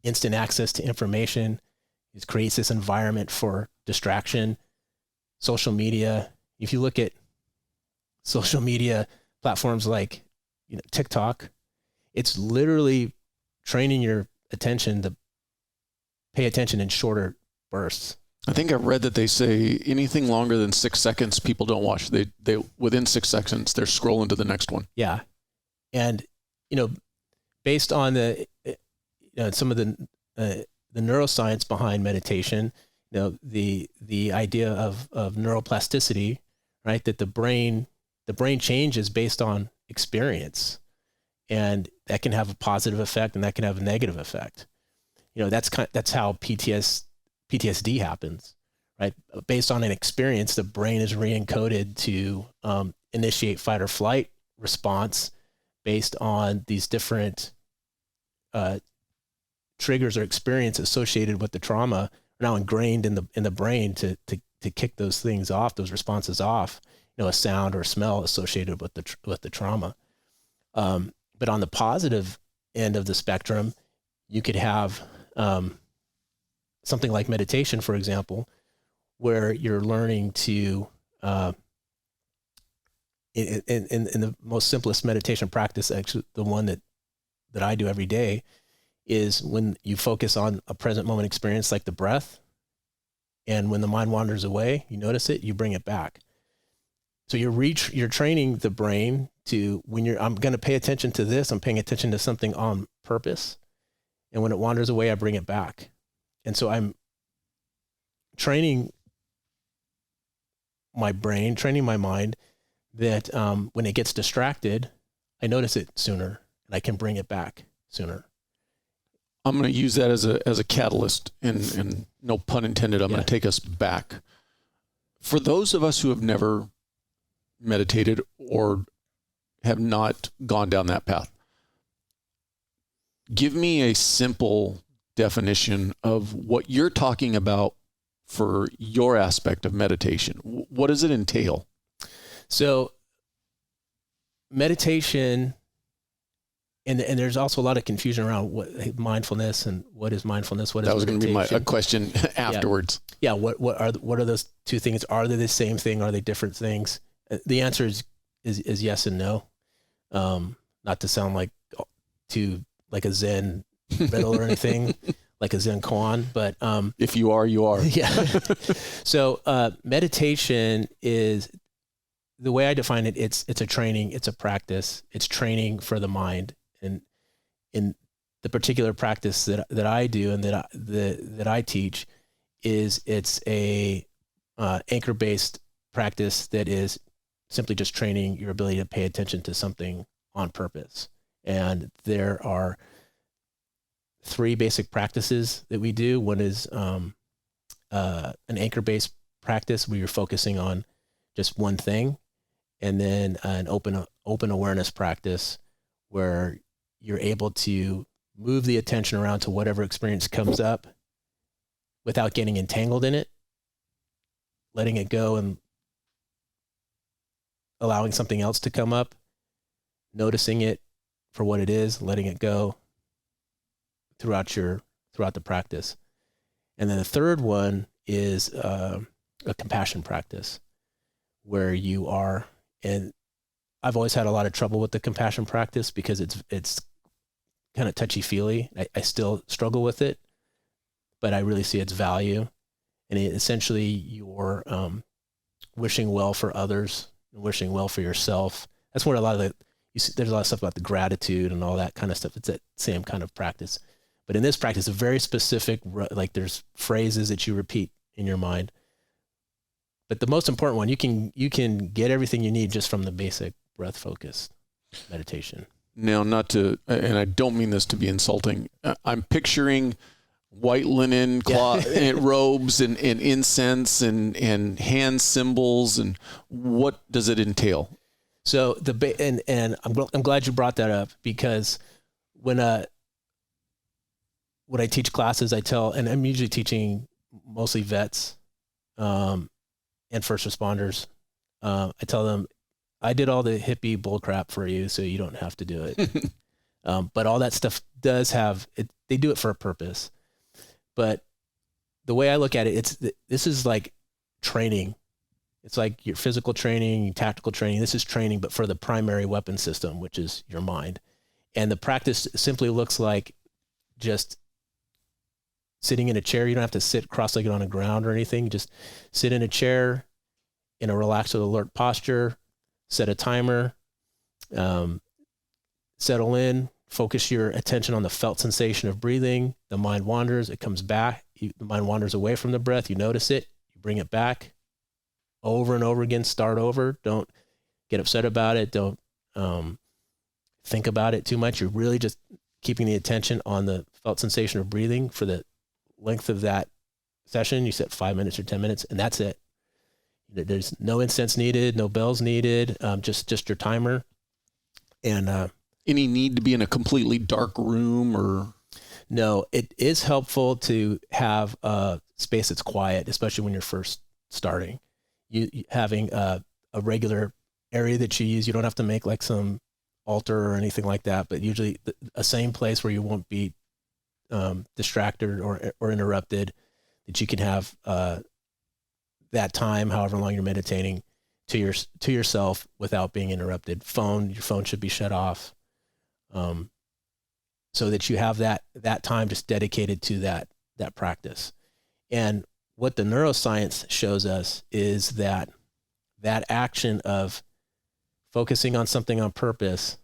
instant access to information. It creates this environment for distraction. Social media. If you look at social media platforms like TikTok, it's literally training your attention to pay attention in shorter bursts. I think I read that they say anything longer than 6 seconds, people don't watch. They within 6 seconds, they're scrolling to the next one. Yeah. And, based on some of the neuroscience behind meditation, the idea of neuroplasticity, right? That the brain changes based on experience, and that can have a positive effect and that can have a negative effect. That's how PTSD happens, right? Based on an experience, the brain is re-encoded to initiate fight or flight response based on these different triggers or experience associated with the trauma are now ingrained in the brain to kick those things off, those responses off. A sound or smell associated with the trauma. But on the positive end of the spectrum, you could have something like meditation, for example, where you're learning to, in the most simplest meditation practice, actually the one that I do every day, is when you focus on a present moment experience like the breath, and when the mind wanders away, you notice it, you bring it back. So you're training the brain to, I'm going to pay attention to this, I'm paying attention to something on purpose. And when it wanders away, I bring it back. And so I'm training my brain, training my mind that when it gets distracted, I notice it sooner and I can bring it back sooner. I'm going to use that as a catalyst, and no pun intended, I'm going to take us back. For those of us who have never meditated or have not gone down that path, give me a simple definition of what you're talking about for your aspect of meditation. What does it entail? So meditation, and there's also a lot of confusion around what mindfulness and what is mindfulness. What is meditation? That was going to be a question afterwards. Yeah. What are those two things? Are they the same thing? Are they different things? The answer is yes and no. Not to sound like a Zen riddle or anything, like a Zen koan, but if you are, you are. Yeah. So meditation is, the way I define it, it's a training, it's a practice, it's training for the mind. And in the particular practice that I do and that I teach, it's a anchor-based practice that is simply just training your ability to pay attention to something on purpose. And there are 3 basic practices that we do. One is an anchor-based practice where you're focusing on just one thing, and then an open awareness practice where you're able to move the attention around to whatever experience comes up without getting entangled in it, letting it go and allowing something else to come up, noticing it for what it is, letting it go throughout the practice. And then the third one is a compassion practice where you are, and I've always had a lot of trouble with the compassion practice because it's kind of touchy-feely. I still struggle with it, but I really see its value. And essentially you're wishing well for others, and wishing well for yourself. That's where a lot of there's a lot of stuff about the gratitude and all that kind of stuff. It's that same kind of practice. But in this practice, a very specific, like there's phrases that you repeat in your mind. But the most important one, you can get everything you need just from the basic breath focused meditation. Now, not to, and I don't mean this to be insulting, I'm picturing white linen cloth, robes and incense and hand symbols. And what does it entail? So and I'm glad you brought that up, because when I teach classes, I tell, and I'm usually teaching mostly vets and first responders. I tell them, I did all the hippie bullcrap for you, so you don't have to do it. But all that stuff does have it. They do it for a purpose. But the way I look at it, this is like training. It's like your physical training, your tactical training. This is training, but for the primary weapon system, which is your mind. And the practice simply looks like just sitting in a chair. You don't have to sit cross-legged on the ground or anything. Just sit in a chair in a relaxed or alert posture, set a timer, settle in, focus your attention on the felt sensation of breathing. The mind wanders, it comes back. The mind wanders away from the breath. You notice it, you bring it back over and over again. Start over. Don't get upset about it. Don't think about it too much. You're really just keeping the attention on the felt sensation of breathing for the length of that session. You set 5 minutes or 10 minutes, and that's it. There's no incense needed, no bells needed, just your timer. And any need to be in a completely dark room or? No, it is helpful to have a space that's quiet, especially when you're first starting. You having a regular area that you use. You don't have to make like some altar or anything like that, but usually a same place where you won't be distracted or interrupted, that you can have that time, however long you're meditating, to yourself without being interrupted. Your phone should be shut off, so that you have that time just dedicated to that practice. And what the neuroscience shows us is that action of focusing on something on purpose,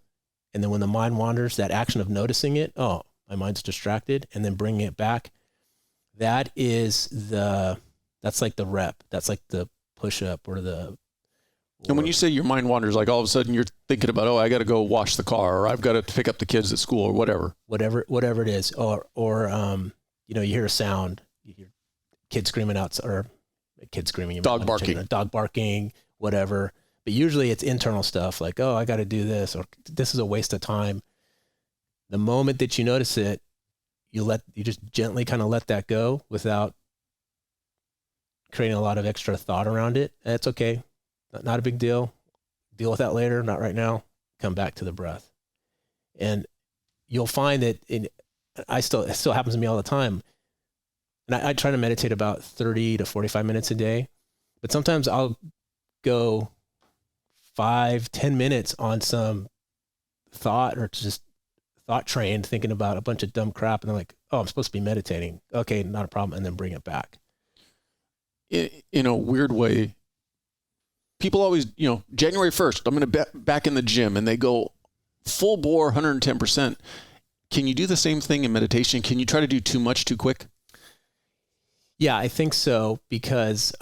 and then when the mind wanders, that action of noticing it, oh, my mind's distracted, and then bringing it back, that's like the rep. That's like the push-up or and when you say your mind wanders, like all of a sudden you're thinking about, oh, I got to go wash the car, or I've got to pick up the kids at school, or whatever. Whatever it is. Or you hear a sound, you hear kids screaming out, or kids screaming, dog barking, whatever. But usually it's internal stuff like, oh, I got to do this, or this is a waste of time. The moment that you notice it, you just gently kind of let that go without creating a lot of extra thought around it. That's okay. Not a big deal. Deal with that later. Not right now. Come back to the breath. And you'll find that it still happens to me all the time. And I try to meditate about 30 to 45 minutes a day, but sometimes I'll go 5-10 minutes on some thought, or just thought train, thinking about a bunch of dumb crap. And I'm like, oh, I'm supposed to be meditating. Okay, not a problem. And then bring it back. In a weird way, people always, January 1st, I'm going to back in the gym, and they go full bore 110%. Can you do the same thing in meditation? Can you try to do too much too quick? Yeah, I think so, because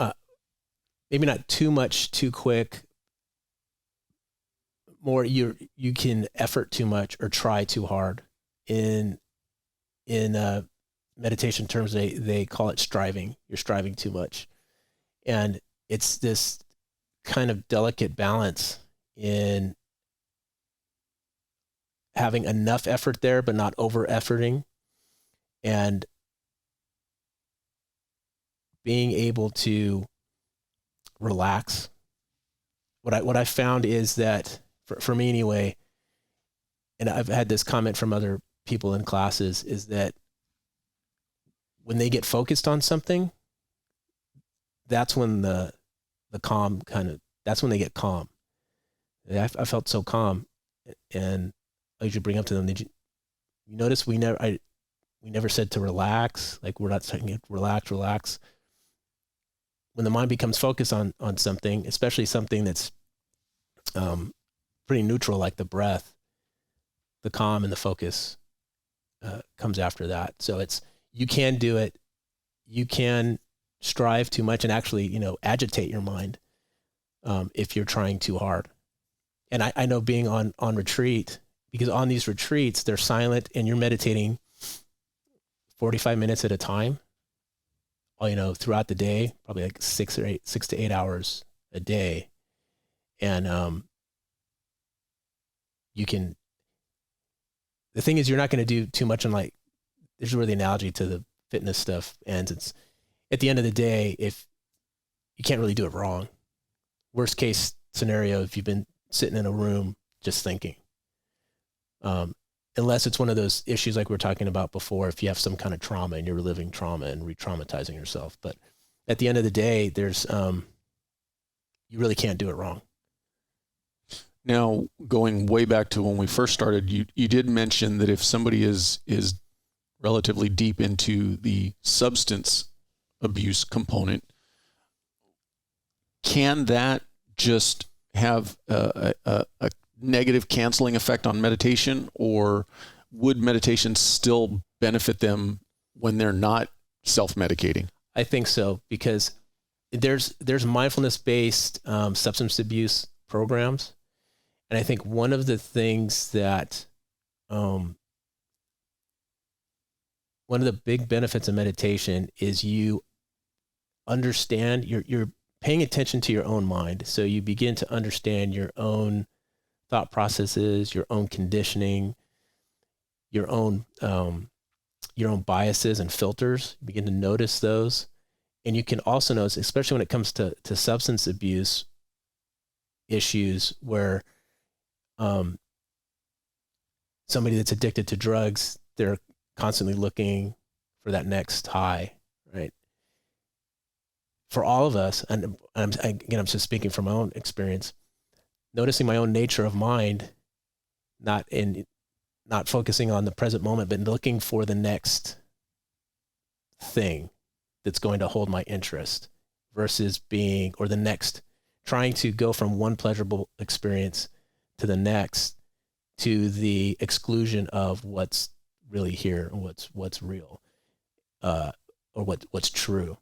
maybe not too much too quick. More you can effort too much or try too hard. In meditation terms, they call it striving. You're striving too much. And it's this kind of delicate balance in having enough effort there, but not over efforting, and being able to relax. What I found is that for me anyway, and I've had this comment from other people in classes, is that when they get focused on something, that's when the calm that's when they get calm. I felt so calm, and I usually bring up to them, you notice we never said to relax? Like, we're not saying relax. when the mind becomes focused on something, especially something that's pretty neutral, like the breath, the calm and the focus comes after that. So you can do it. You can strive too much and actually, agitate your mind if you're trying too hard. And I know being on retreat, because on these retreats, they're silent and you're meditating 45 minutes at a time, throughout the day, probably like 6 to 8 hours a day. And the thing is, you're not going to do too much on this is where the analogy to the fitness stuff ends. It's at the end of the day, if you can't really do it wrong. Worst case scenario, if you've been sitting in a room just thinking, unless it's one of those issues like we were talking about before, if you have some kind of trauma and you're reliving trauma and re-traumatizing yourself. But at the end of the day, there's you really can't do it wrong. Now, going way back to when we first started, you did mention that if somebody is relatively deep into the substance abuse component, can that just have a negative canceling effect on meditation, or would meditation still benefit them when they're not self-medicating? I think so, because there's mindfulness-based substance abuse programs. And I think one of the things that, one of the big benefits of meditation is you understand, you're paying attention to your own mind. So you begin to understand your own thought processes, your own conditioning, your own biases and filters. You begin to notice those. And you can also notice, especially when it comes to substance abuse issues, where somebody that's addicted to drugs, they're constantly looking for that next high, right? For all of us, and I'm just speaking from my own experience, noticing my own nature of mind, not focusing on the present moment, but looking for the next thing that's going to hold my interest, versus trying to go from one pleasurable experience to the next, to the exclusion of what's really here and what's real, or what's true.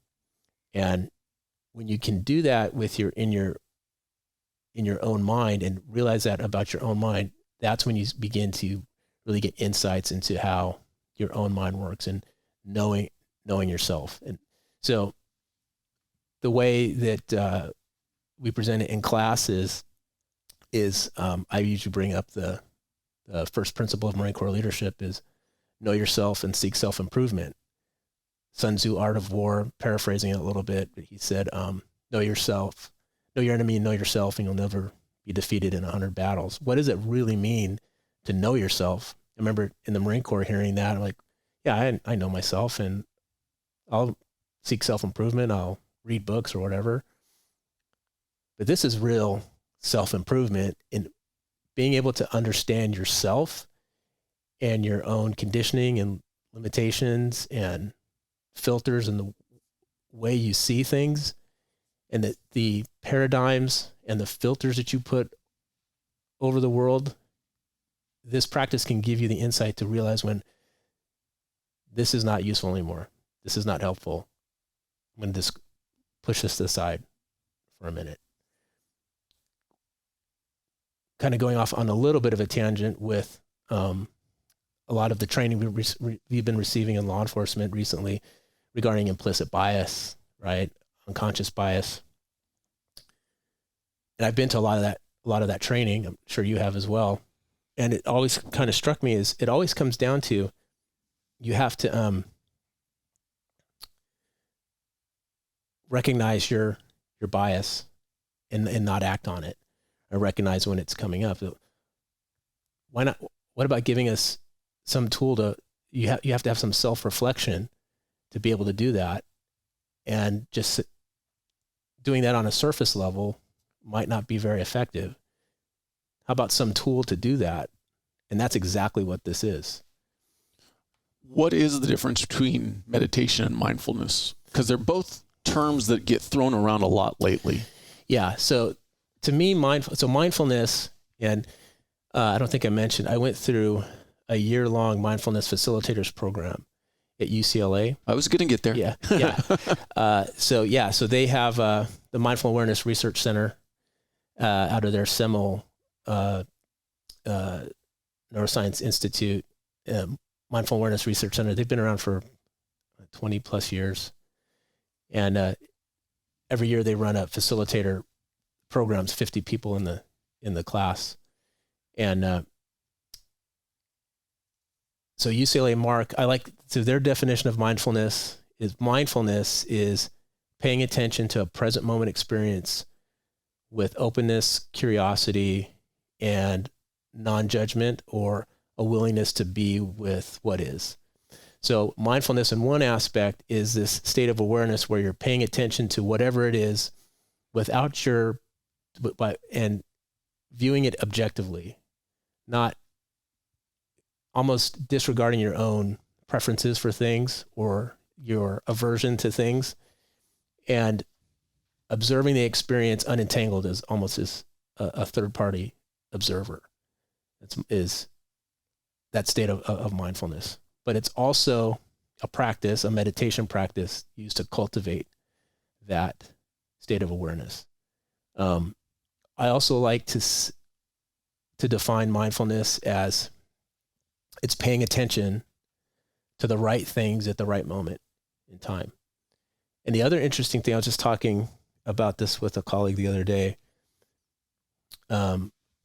And when you can do that in your own mind and realize that about your own mind, that's when you begin to really get insights into how your own mind works and knowing yourself. And so the way that we present it in class is I usually bring up the first principle of Marine Corps leadership is know yourself and seek self-improvement. Sun Tzu, Art of War, paraphrasing it a little bit, but he said, know yourself, know your enemy and know yourself, and you'll never be defeated in 100 battles. What does it really mean to know yourself? I remember in the Marine Corps hearing that, I'm like, yeah, I know myself, and I'll seek self-improvement. I'll read books or whatever. But this is real self-improvement in being able to understand yourself and your own conditioning and limitations and filters and the way you see things, and that the paradigms and the filters that you put over the world. This practice can give you the insight to realize when this is not useful anymore. This is not helpful. I'm going to just push this aside for a minute. Kind of going off on a little bit of a tangent with a lot of the training we've been receiving in law enforcement recently regarding implicit bias, right? Unconscious bias. And I've been to a lot of that training. I'm sure you have as well. And it always kind of struck me is it always comes down to, you have to recognize your bias and not act on it, or recognize when it's coming up. Why not? What about giving us some tool to, you have to have some self-reflection to be able to do that. And just doing that on a surface level might not be very effective. How about some tool to do that? And that's exactly what this is. What is the difference between meditation and mindfulness? Because they're both terms that get thrown around a lot lately. Yeah. So to me, mindfulness, and I don't think I mentioned, I went through a year-long mindfulness facilitators program at UCLA. I was going to get there. Yeah. Yeah. So they have the Mindful Awareness Research Center out of their Semel Neuroscience Institute, Mindful Awareness Research Center. They've been around for 20 plus years. And every year they run a facilitator programs, 50 people in the class. And so UCLA their definition of mindfulness is paying attention to a present moment experience with openness, curiosity, and non-judgment, or a willingness to be with what is. So mindfulness in one aspect is this state of awareness where you're paying attention to whatever it is and viewing it objectively, not almost disregarding your own preferences for things or your aversion to things, and observing the experience unentangled as almost as a third-party observer. Is that state of mindfulness. But it's also a meditation practice used to cultivate that state of awareness. I also like to define mindfulness as it's paying attention to the right things at the right moment in time. And the other interesting thing, I was just talking about this with a colleague the other day,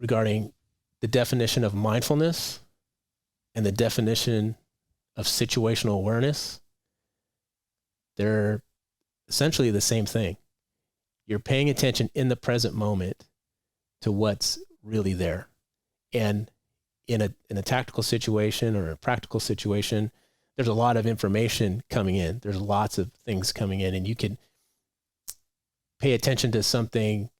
regarding the definition of mindfulness and the definition of situational awareness. They're essentially the same thing. You're paying attention in the present moment to what's really there. And in a tactical situation or a practical situation, there's a lot of information coming in. There's lots of things coming in, and you can pay attention to something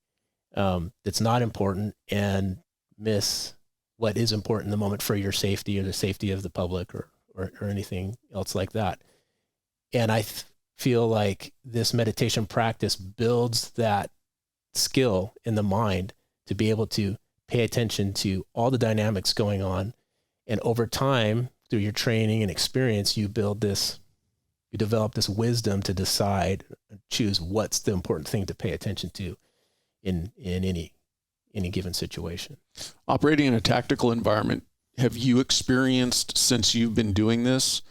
that's not important and miss what is important in the moment for your safety or the safety of the public or anything else like that. And I feel like this meditation practice builds that skill in the mind to be able to pay attention to all the dynamics going on. And over time, through your training and experience, you develop this wisdom to decide, choose what's the important thing to pay attention to in any given situation. Operating in a tactical environment, have you experienced, since you've been doing this,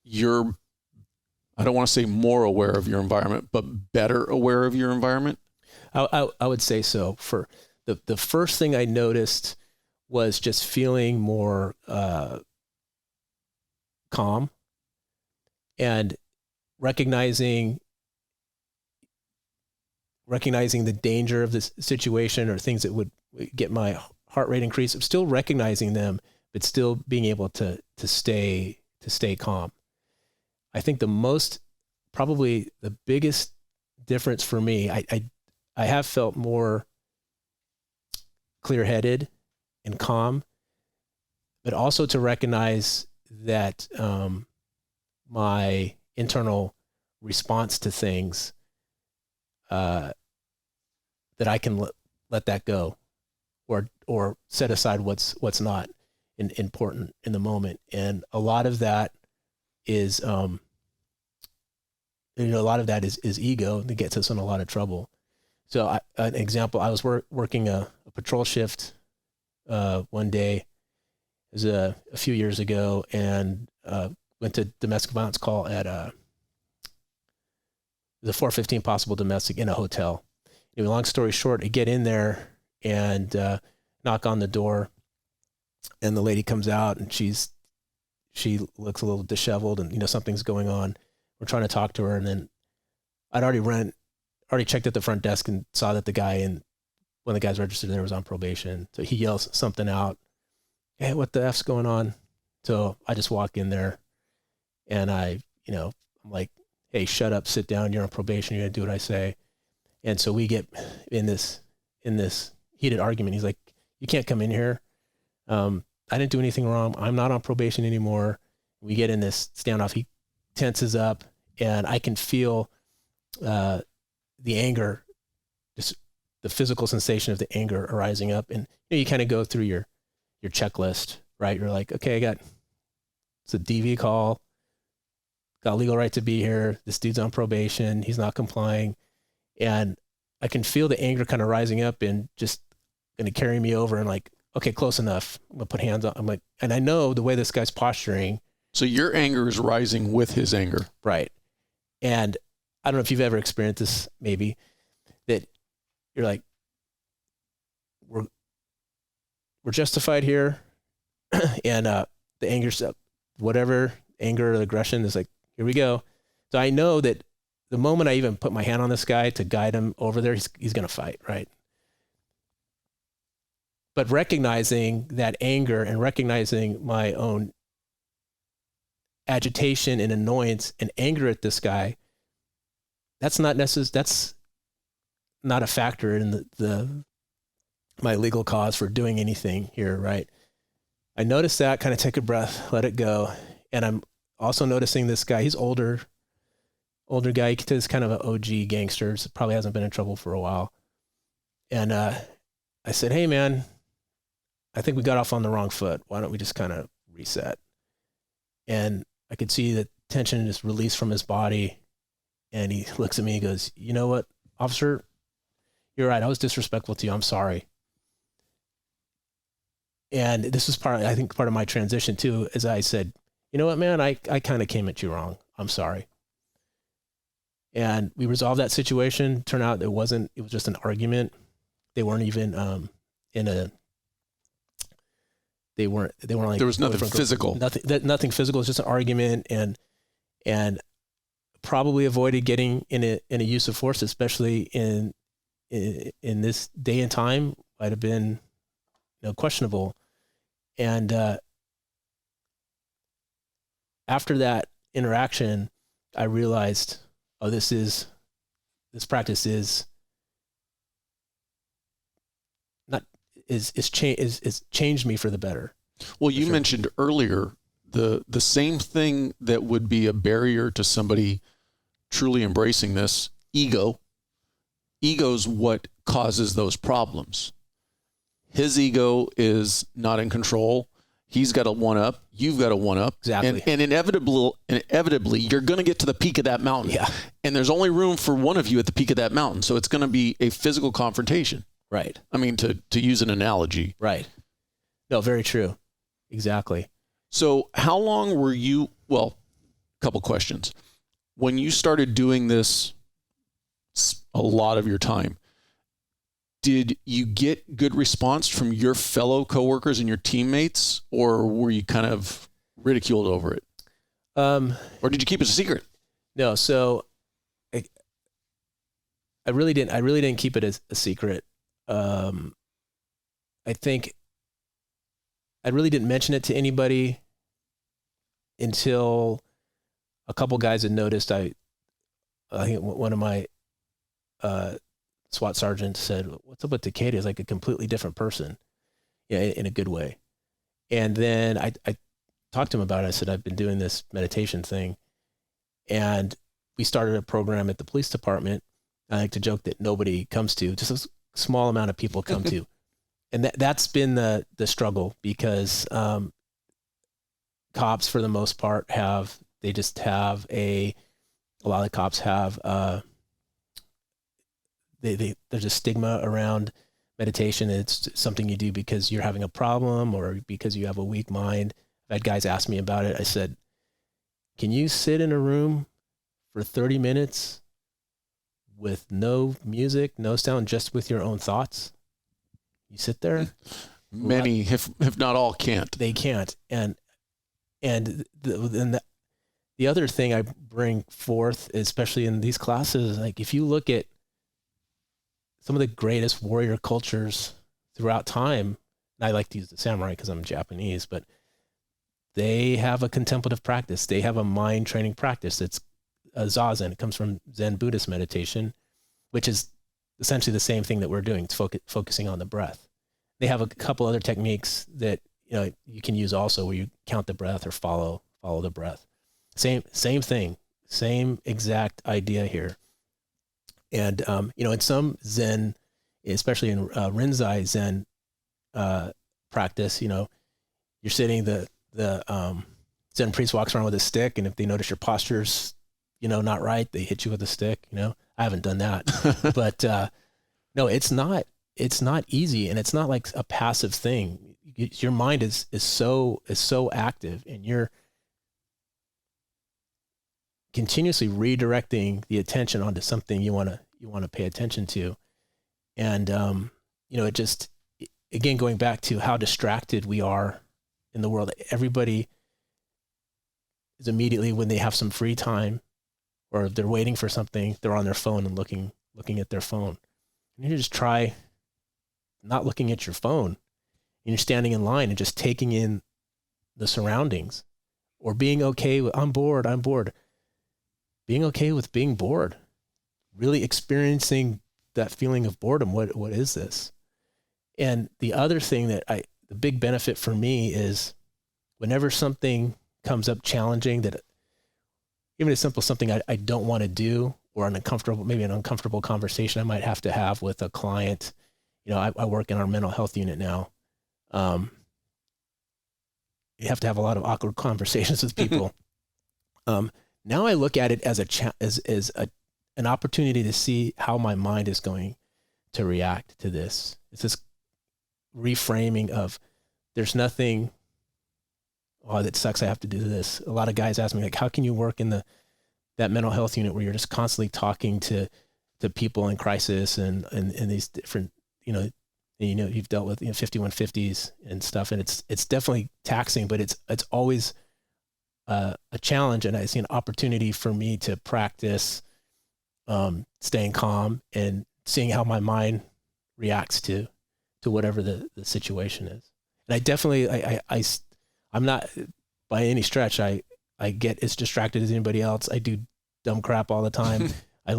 I don't want to say more aware of your environment, but better aware of your environment? I would say so. For the first thing I noticed was just feeling more calm and recognizing the danger of this situation or things that would get my heart rate increase. I'm still recognizing them, but still being able to stay calm. I think probably the biggest difference for me, I have felt more clear-headed and calm, but also to recognize that my internal response to things, that I can let that go, or set aside what's not important in the moment. And a lot of that is is ego that gets us in a lot of trouble. So an example, I was working a patrol shift one day. It was a few years ago, and went to domestic violence call at the 415 possible domestic in a hotel. Anyway, long story short, I get in there and knock on the door, and the lady comes out, and she looks a little disheveled, and something's going on. We're trying to talk to her, and then I'd already checked at the front desk and saw that one of the guys registered there was on probation. So he yells something out, "Hey, what the F's going on?" So I just walk in there, and I'm like, "Hey, shut up, sit down. You're on probation. You're gonna do what I say." And so we get in this heated argument. He's like, "You can't come in here. I didn't do anything wrong. I'm not on probation anymore." We get in this standoff. He tenses up, and I can feel the anger, just the physical sensation of the anger arising up. And you kind of go through your checklist, right? You're like, okay, it's a DV call, got legal right to be here. This dude's on probation. He's not complying. And I can feel the anger kind of rising up and just going to carry me over and like, okay, close enough. I'm gonna put hands on. I'm like, and I know the way this guy's posturing. So your anger is rising with his anger. Right. And I don't know if you've ever experienced this, maybe, that you're like, we're justified here. And the anger's up, whatever anger or aggression is like, here we go. So I know that the moment I even put my hand on this guy to guide him over there, he's going to fight. Right. But recognizing that anger and recognizing my own agitation and annoyance and anger at this guy, that's not necessary. That's not a factor in my legal cause for doing anything here. Right. I noticed that, kind of take a breath, let it go. And I'm also noticing this guy, he's older guy. He's kind of an OG gangster. So probably hasn't been in trouble for a while. And I said, hey man, I think we got off on the wrong foot. Why don't we just kind of reset? And I could see the tension just release from his body. And he looks at me and goes, you know what, officer, you're right. I was disrespectful to you. I'm sorry. And this was part of my transition too, as I said, you know what, man, I kind of came at you wrong. I'm sorry. And we resolved that situation. Turned out it was just an argument. They weren't even they weren't like, there was nothing physical. Nothing physical. It's just an argument, and probably avoided getting in a use of force, especially in this day and time, might have been, questionable. And after that interaction, I realized, oh, this practice is changed me for the better. Well, you mentioned earlier the same thing that would be a barrier to somebody truly embracing this, ego. Ego's what causes those problems. His ego is not in control. He's got a one-up. You've got a one-up. Exactly. And inevitably, you're going to get to the peak of that mountain. Yeah. And there's only room for one of you at the peak of that mountain. So it's going to be a physical confrontation. Right. I mean, to use an analogy. Right. No, very true. Exactly. So how long were you, well, a couple questions. When you started doing this a lot of your time, did you get good response from your fellow coworkers and your teammates, or were you kind of ridiculed over it? Or did you keep it a secret? No. So I really didn't keep it as a secret. I think I really didn't mention it to anybody until a couple guys had noticed. I think one of my SWAT sergeants said, "What's up with Takeda? He's like a completely different person." Yeah, in a good way. And then I talked to him about it. I said, "I've been doing this meditation thing." And we started a program at the police department. I like to joke that nobody comes to, just a small amount of people come to. And that's been the struggle, because cops, for the most part, a lot of the cops have, there's a stigma around meditation. It's something you do because you're having a problem or because you have a weak mind. I've had guys ask me about it. I said, can you sit in a room for 30 minutes with no music, no sound, just with your own thoughts? You sit there. Many, if not all, can't. They can't. And the other thing I bring forth, especially in these classes, like if you look at some of the greatest warrior cultures throughout time, and I like to use the samurai because I'm Japanese, but they have a contemplative practice. They have a mind training practice. It's a zazen. It comes from Zen Buddhist meditation, which is essentially the same thing that we're doing. It's focusing on the breath. They have a couple other techniques that you can use also, where you count the breath or follow the breath. Same thing, same exact idea here. And, in some Zen, especially in Rinzai Zen practice, you're sitting, the Zen priest walks around with a stick, and if they notice your posture's, not right, they hit you with a stick. I haven't done that, but no, it's not easy, and it's not like a passive thing. Your mind is so active, and you're continuously redirecting the attention onto something you want to pay attention to. And, it just, again, going back to how distracted we are in the world, everybody is immediately, when they have some free time or they're waiting for something, they're on their phone and looking at their phone. And you just try not looking at your phone, and you're standing in line and just taking in the surroundings, or being okay with, I'm bored. Being okay with being bored, really experiencing that feeling of boredom. What is this? And the other thing the big benefit for me is, whenever something comes up challenging, that even a simple something I don't want to do, or an uncomfortable conversation I might have to have with a client. I work in our mental health unit now. You have to have a lot of awkward conversations with people. Now I look at it as an opportunity to see how my mind is going to react to this. It's this reframing of, there's nothing, oh, that sucks, I have to do this. A lot of guys ask me, like, how can you work in that mental health unit where you're just constantly talking to people in crisis and these different, you've dealt with 5150s and stuff, and it's definitely taxing, but it's always a challenge, and I see an opportunity for me to practice staying calm and seeing how my mind reacts to whatever the situation is. And I definitely, I'm not by any stretch, I get as distracted as anybody else. I do dumb crap all the time. I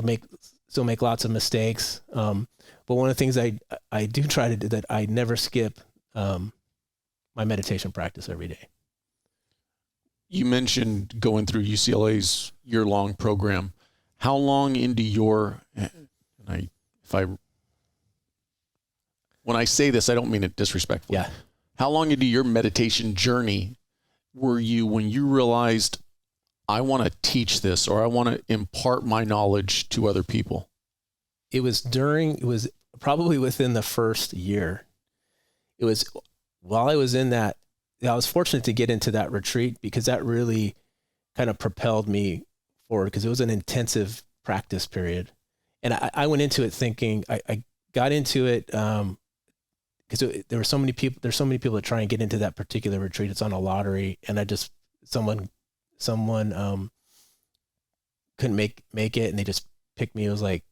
still make lots of mistakes. But one of the things I do try to do, that I never skip my meditation practice every day. You mentioned going through UCLA's year-long program. How long into when I say this, I don't mean it disrespectfully. Yeah. How long into your meditation journey were you when you realized, I want to teach this, or I want to impart my knowledge to other people? It was probably within the first year. It was while I was in that, I was fortunate to get into that retreat, because that really kind of propelled me forward, because it was an intensive practice period. And I went into it thinking, I got into it because there's so many people that try and get into that particular retreat. It's on a lottery, and someone couldn't make it, and they just picked me. It was like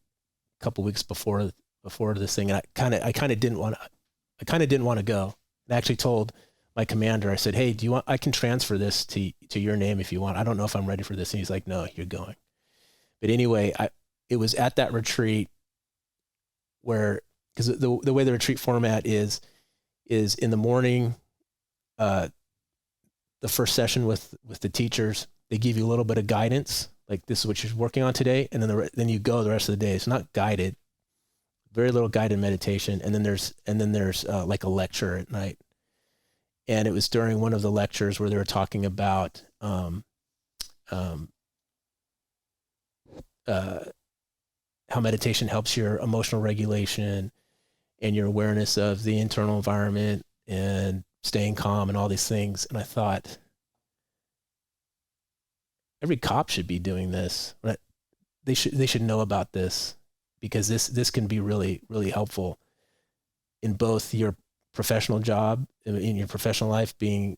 a couple weeks before this thing, and I kind of didn't want to go. And I actually told my commander, I said, hey, I can transfer this to your name if you want. I don't know if I'm ready for this. And he's like, no, you're going. But anyway, it was at that retreat where, because the way the retreat format is in the morning, the first session with the teachers, they give you a little bit of guidance, like, this is what you're working on today. And then you go the rest of the day. It's not guided, very little guided meditation. And then there's like a lecture at night. And it was during one of the lectures where they were talking about how meditation helps your emotional regulation and your awareness of the internal environment and staying calm and all these things. And I thought, every cop should be doing this. They should know about this, because this can be really, really helpful in both your professional job, in your professional life, being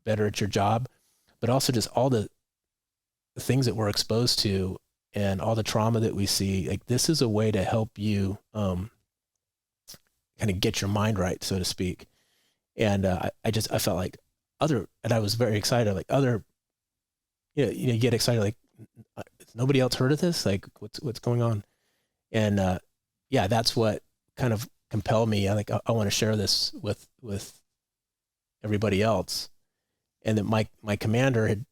better at your job, but also just all the things that we're exposed to and all the trauma that we see. Like, this is a way to help you kind of get your mind right, so to speak. And I felt like and I was very excited, like you get excited, like, has nobody else heard of this? Like, what's going on? And that's what kind of compelled me. I want to share this with everybody else. And that my commander, had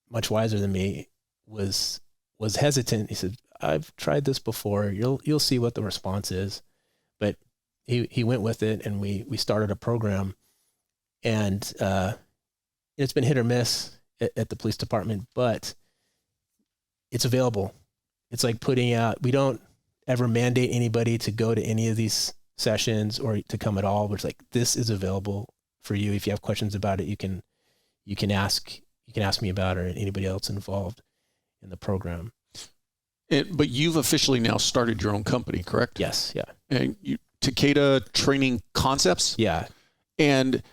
much wiser than me, was hesitant. He said, I've tried this before. You'll see what the response is. But he went with it, and we started a program, and it's been hit or miss at the police department, but it's available. It's like putting out, we don't ever mandate anybody to go to any of these sessions or to come at all. But it's like, this is available for you. If you have questions about it, you can ask me about it, or anybody else involved in the program. But you've officially now started your own company, correct? Yes. Yeah. And Takeda Training Concepts? Yeah. And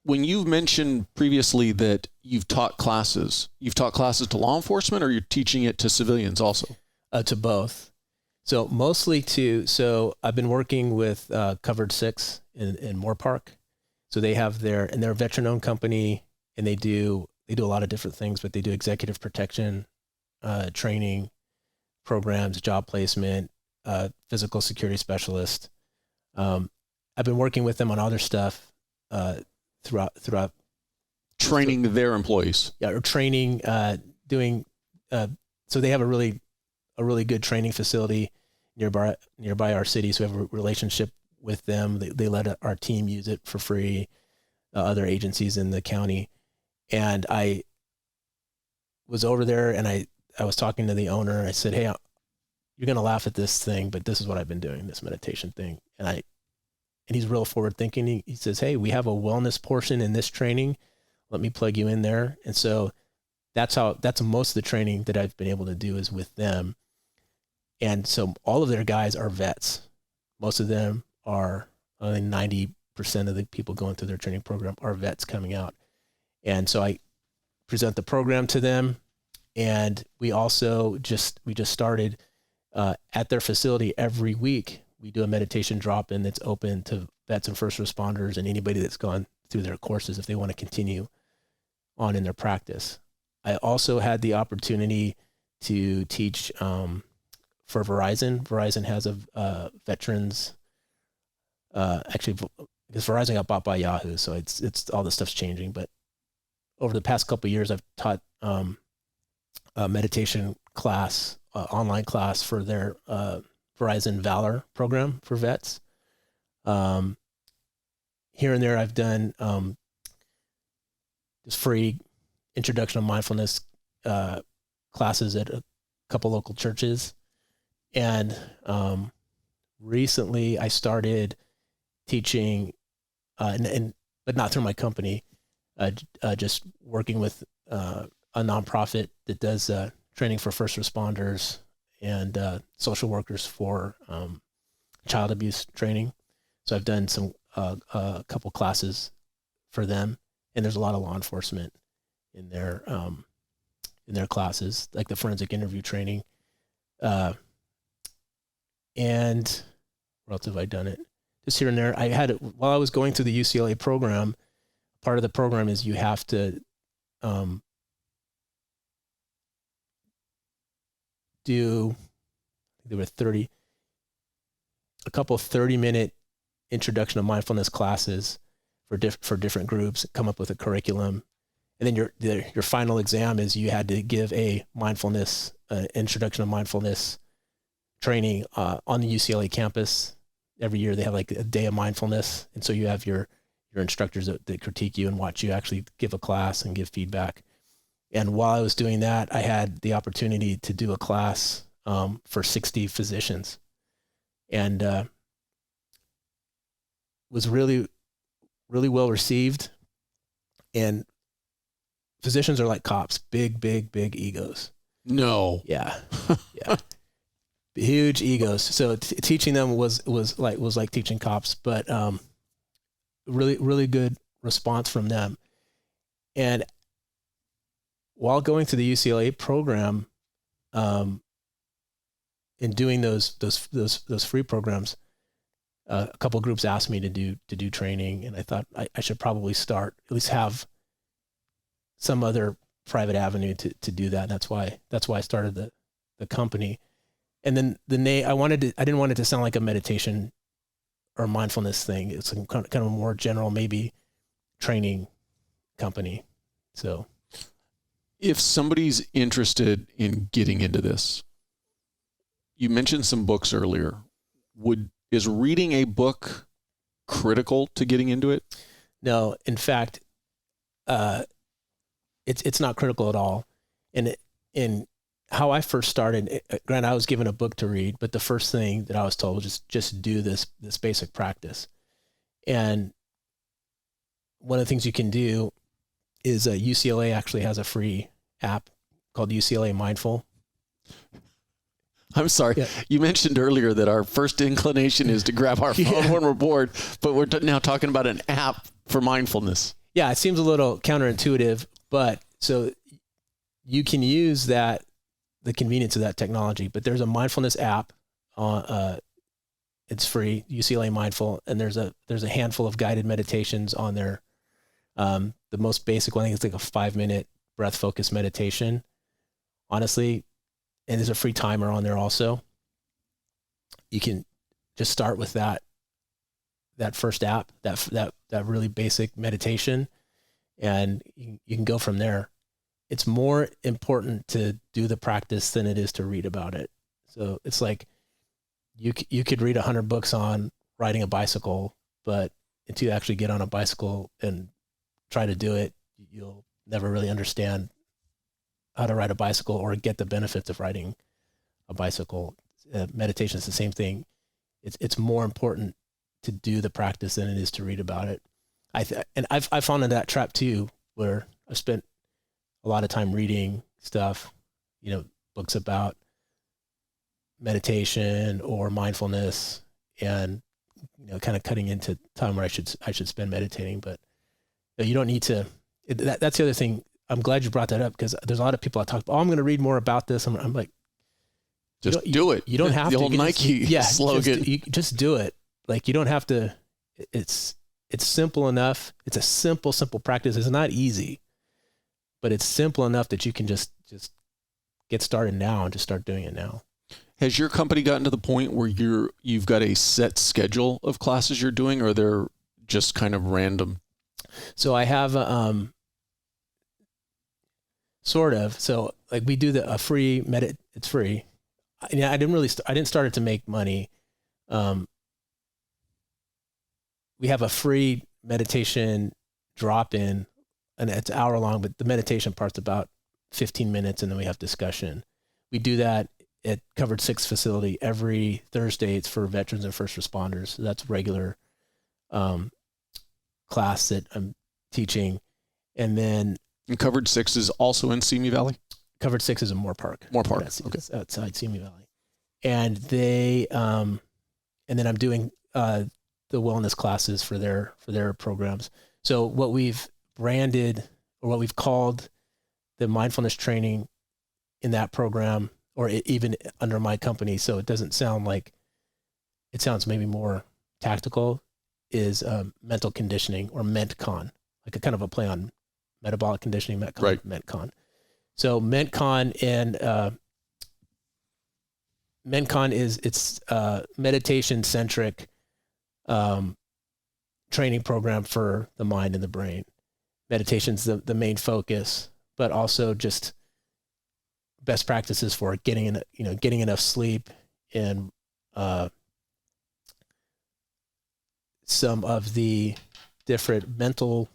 when you've mentioned previously that you've taught classes to law enforcement, or you're teaching it to civilians also? To both. So mostly so I've been working with Covered 6 in Moore Park. So they're a veteran-owned company, and they do a lot of different things, but they do executive protection, training programs, job placement, physical security specialist. I've been working with them on other stuff throughout training their employees. Yeah, or training, doing. So they have a really good training facility nearby our city. So we have a relationship with them. They let our team use it for free. Other agencies in the county, and I was over there, and I was talking to the owner, and I said, "Hey, you're going to laugh at this thing, but this is what I've been doing, this meditation thing." And he's real forward thinking. He says, "Hey, we have a wellness portion in this training. Let me plug you in there." And so that's most of the training that I've been able to do is with them. And so all of their guys are vets. Most of them are, I think 90% of the people going through their training program are vets coming out. And so I present the program to them. And we just started at their facility every week. We do a meditation drop-in that's open to vets and first responders and anybody that's gone through their courses if they want to continue on in their practice. I also had the opportunity to teach for Verizon. Verizon has a veterans. Actually, because Verizon got bought by Yahoo, so it's all this stuff's changing. But over the past couple of years, I've taught a meditation class, online class for their Verizon Valor program for vets. Here and there, I've done just free introduction of mindfulness classes at a couple local churches. And recently I started teaching, but not through my company, just working with a nonprofit that does training for first responders and social workers for child abuse training. So I've done a couple classes for them, and there's a lot of law enforcement in their classes, like the forensic interview training. And where else have I done it? Just here and there. I had it while I was going through the UCLA program. Part of the program is you have to do, there were a couple 30-minute introduction of mindfulness classes for different groups, come up with a curriculum. And then your final exam is you had to give a mindfulness, introduction of mindfulness training on the UCLA campus. Every year they have like a day of mindfulness. And so you have your instructors that critique you and watch you actually give a class and give feedback. And while I was doing that, I had the opportunity to do a class for 60 physicians, and was really, really well received. And physicians are like cops, big egos. No. Yeah. Yeah. Huge egos. So teaching them was like teaching cops, but really, really good response from them. And while going through the UCLA program, and doing those free programs, a couple of groups asked me to do training, and I thought I should probably start, at least have some other private avenue to do that. And that's why I started the company. And then the name, I didn't want it to sound like a meditation or mindfulness thing. It's kind of a more general, maybe training company. So if somebody's interested in getting into this, you mentioned some books earlier. Is reading a book critical to getting into it? No, in fact, it's not critical at all. And in how I first started, granted, I was given a book to read, but the first thing that I was told was just do this basic practice. And one of the things you can do is UCLA actually has a free app called UCLA Mindful. I'm sorry. Yeah. You mentioned earlier that our first inclination is to grab our phone when we're bored, but we're now talking about an app for mindfulness. Yeah, it seems a little counterintuitive, but so you can use the convenience of that technology, but there's a mindfulness app on, it's free, UCLA Mindful, and there's a handful of guided meditations on there. The most basic one, I think it's like a 5-minute breath focus meditation. Honestly, and there's a free timer on there also. You can just start with that first app, that really basic meditation, and you can go from there. It's more important to do the practice than it is to read about it. So it's like you could read 100 books on riding a bicycle, but until you actually get on a bicycle and try to do it, you'll never really understand how to ride a bicycle or get the benefits of riding a bicycle. Meditation is the same thing. It's more important to do the practice than it is to read about it. I've fallen into that trap too, where I've spent a lot of time reading stuff, books about meditation or mindfulness, and kind of cutting into time where I should spend meditating. But you don't need to. That's the other thing. I'm glad you brought that up, because there's a lot of people I talk about, I'm going to read more about this. I'm like, just do it. You don't have the to. Old Nike slogan. Just do it. Like, you don't have to. It's simple enough. It's a simple practice. It's not easy, but it's simple enough that you can just get started now and just start doing it now. Has your company gotten to the point where you've got a set schedule of classes you're doing, or they're just kind of random? So I have sort of. So like we do a free it's free. I didn't start it to make money. We have a free meditation drop-in, and it's an hour long, but the meditation part's about 15 minutes, and then we have discussion. We do that at Covered 6 facility every Thursday. It's for veterans and first responders. So that's regular class that I'm teaching. And then Covered 6 is also in Simi Valley? Covered 6 is in Moore Park. Okay. It's outside Simi Valley. And they, and then I'm doing the wellness classes for their programs. So what we've branded, or what we've called the mindfulness training in that program, or even under my company, so it doesn't sound like, it sounds maybe more tactical, is mental conditioning, or MENTCON, like a kind of a play on metabolic conditioning, MENTCON, right. MENTCON. So MENTCON it's meditation centric training program for the mind and the brain. Meditation's the main focus, but also just best practices for getting enough sleep, and some of the different mental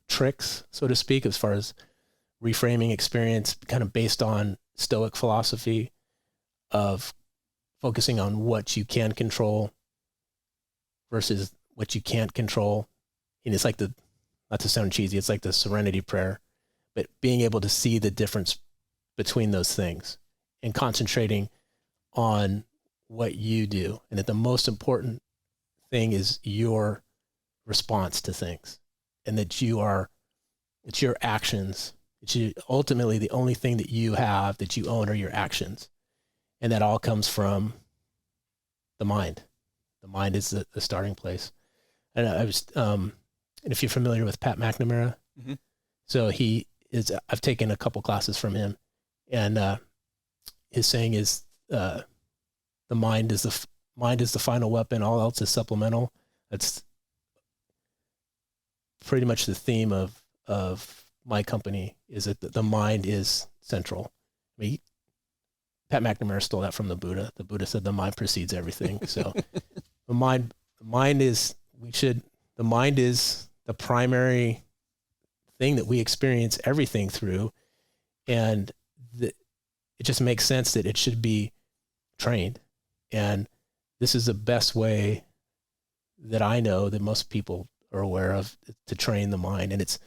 tricks, so to speak, as far as reframing experience, kind of based on Stoic philosophy of focusing on what you can control versus what you can't control. And it's like not to sound cheesy, it's like the serenity prayer, but being able to see the difference between those things and concentrating on what you do. And that the most important thing is your response to things, and that it's your actions. Ultimately, the only thing that you have that you own are your actions. And that all comes from the mind. The mind is the starting place. And and if you're familiar with Pat McNamara, mm-hmm. So I've taken a couple classes from him, and his saying is, the mind is the final weapon. All else is supplemental. That's pretty much the theme of my company, is that the mind is central. mean, Pat McNamara stole that from the Buddha. The Buddha said the mind precedes everything. So the mind is the primary thing that we experience everything through. And it just makes sense that it should be trained. And this is the best way that I know that most people are aware of to train the mind. And it's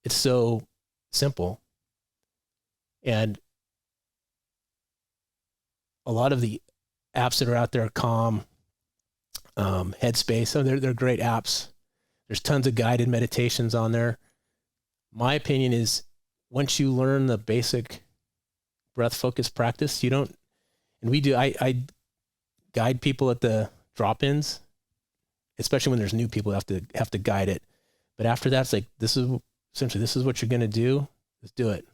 so simple. And a lot of the apps that are out there, Calm, Headspace, so they're great apps. There's tons of guided meditations on there. My opinion is once you learn the basic breath focus practice, I guide people at the drop-ins, especially when there's new people have to guide it. But after that, it's like, this is what you're going to do. Let's do it.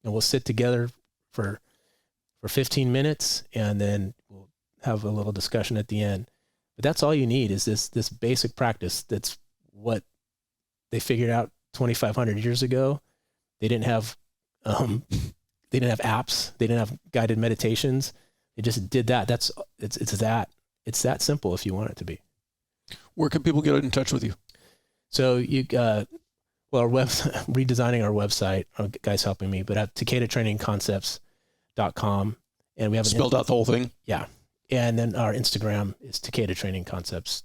And we'll sit together for 15 minutes and then we'll have a little discussion at the end. But that's all you need is this basic practice. That's what they figured out 2,500 years ago. They didn't have apps. They didn't have guided meditations. They just did that. It's that simple if you want it to be. Where can people get in touch with you? So our redesigning our website, our guy's helping me, but at TakedaTrainingConcepts.com, and we have spelled out the whole thing. Yeah. And then our Instagram is Takeda Training Concepts.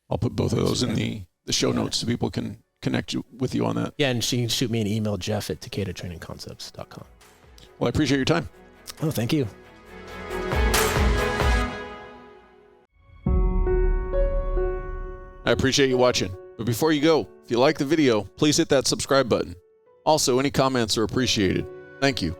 I'll put both of those in the show notes so people can connect with you on that. Yeah, and she can shoot me an email, Jeff@TakedaTrainingConcepts.com. Well, I appreciate your time. Oh, thank you. I appreciate you watching. But before you go, if you like the video, please hit that subscribe button. Also, any comments are appreciated. Thank you.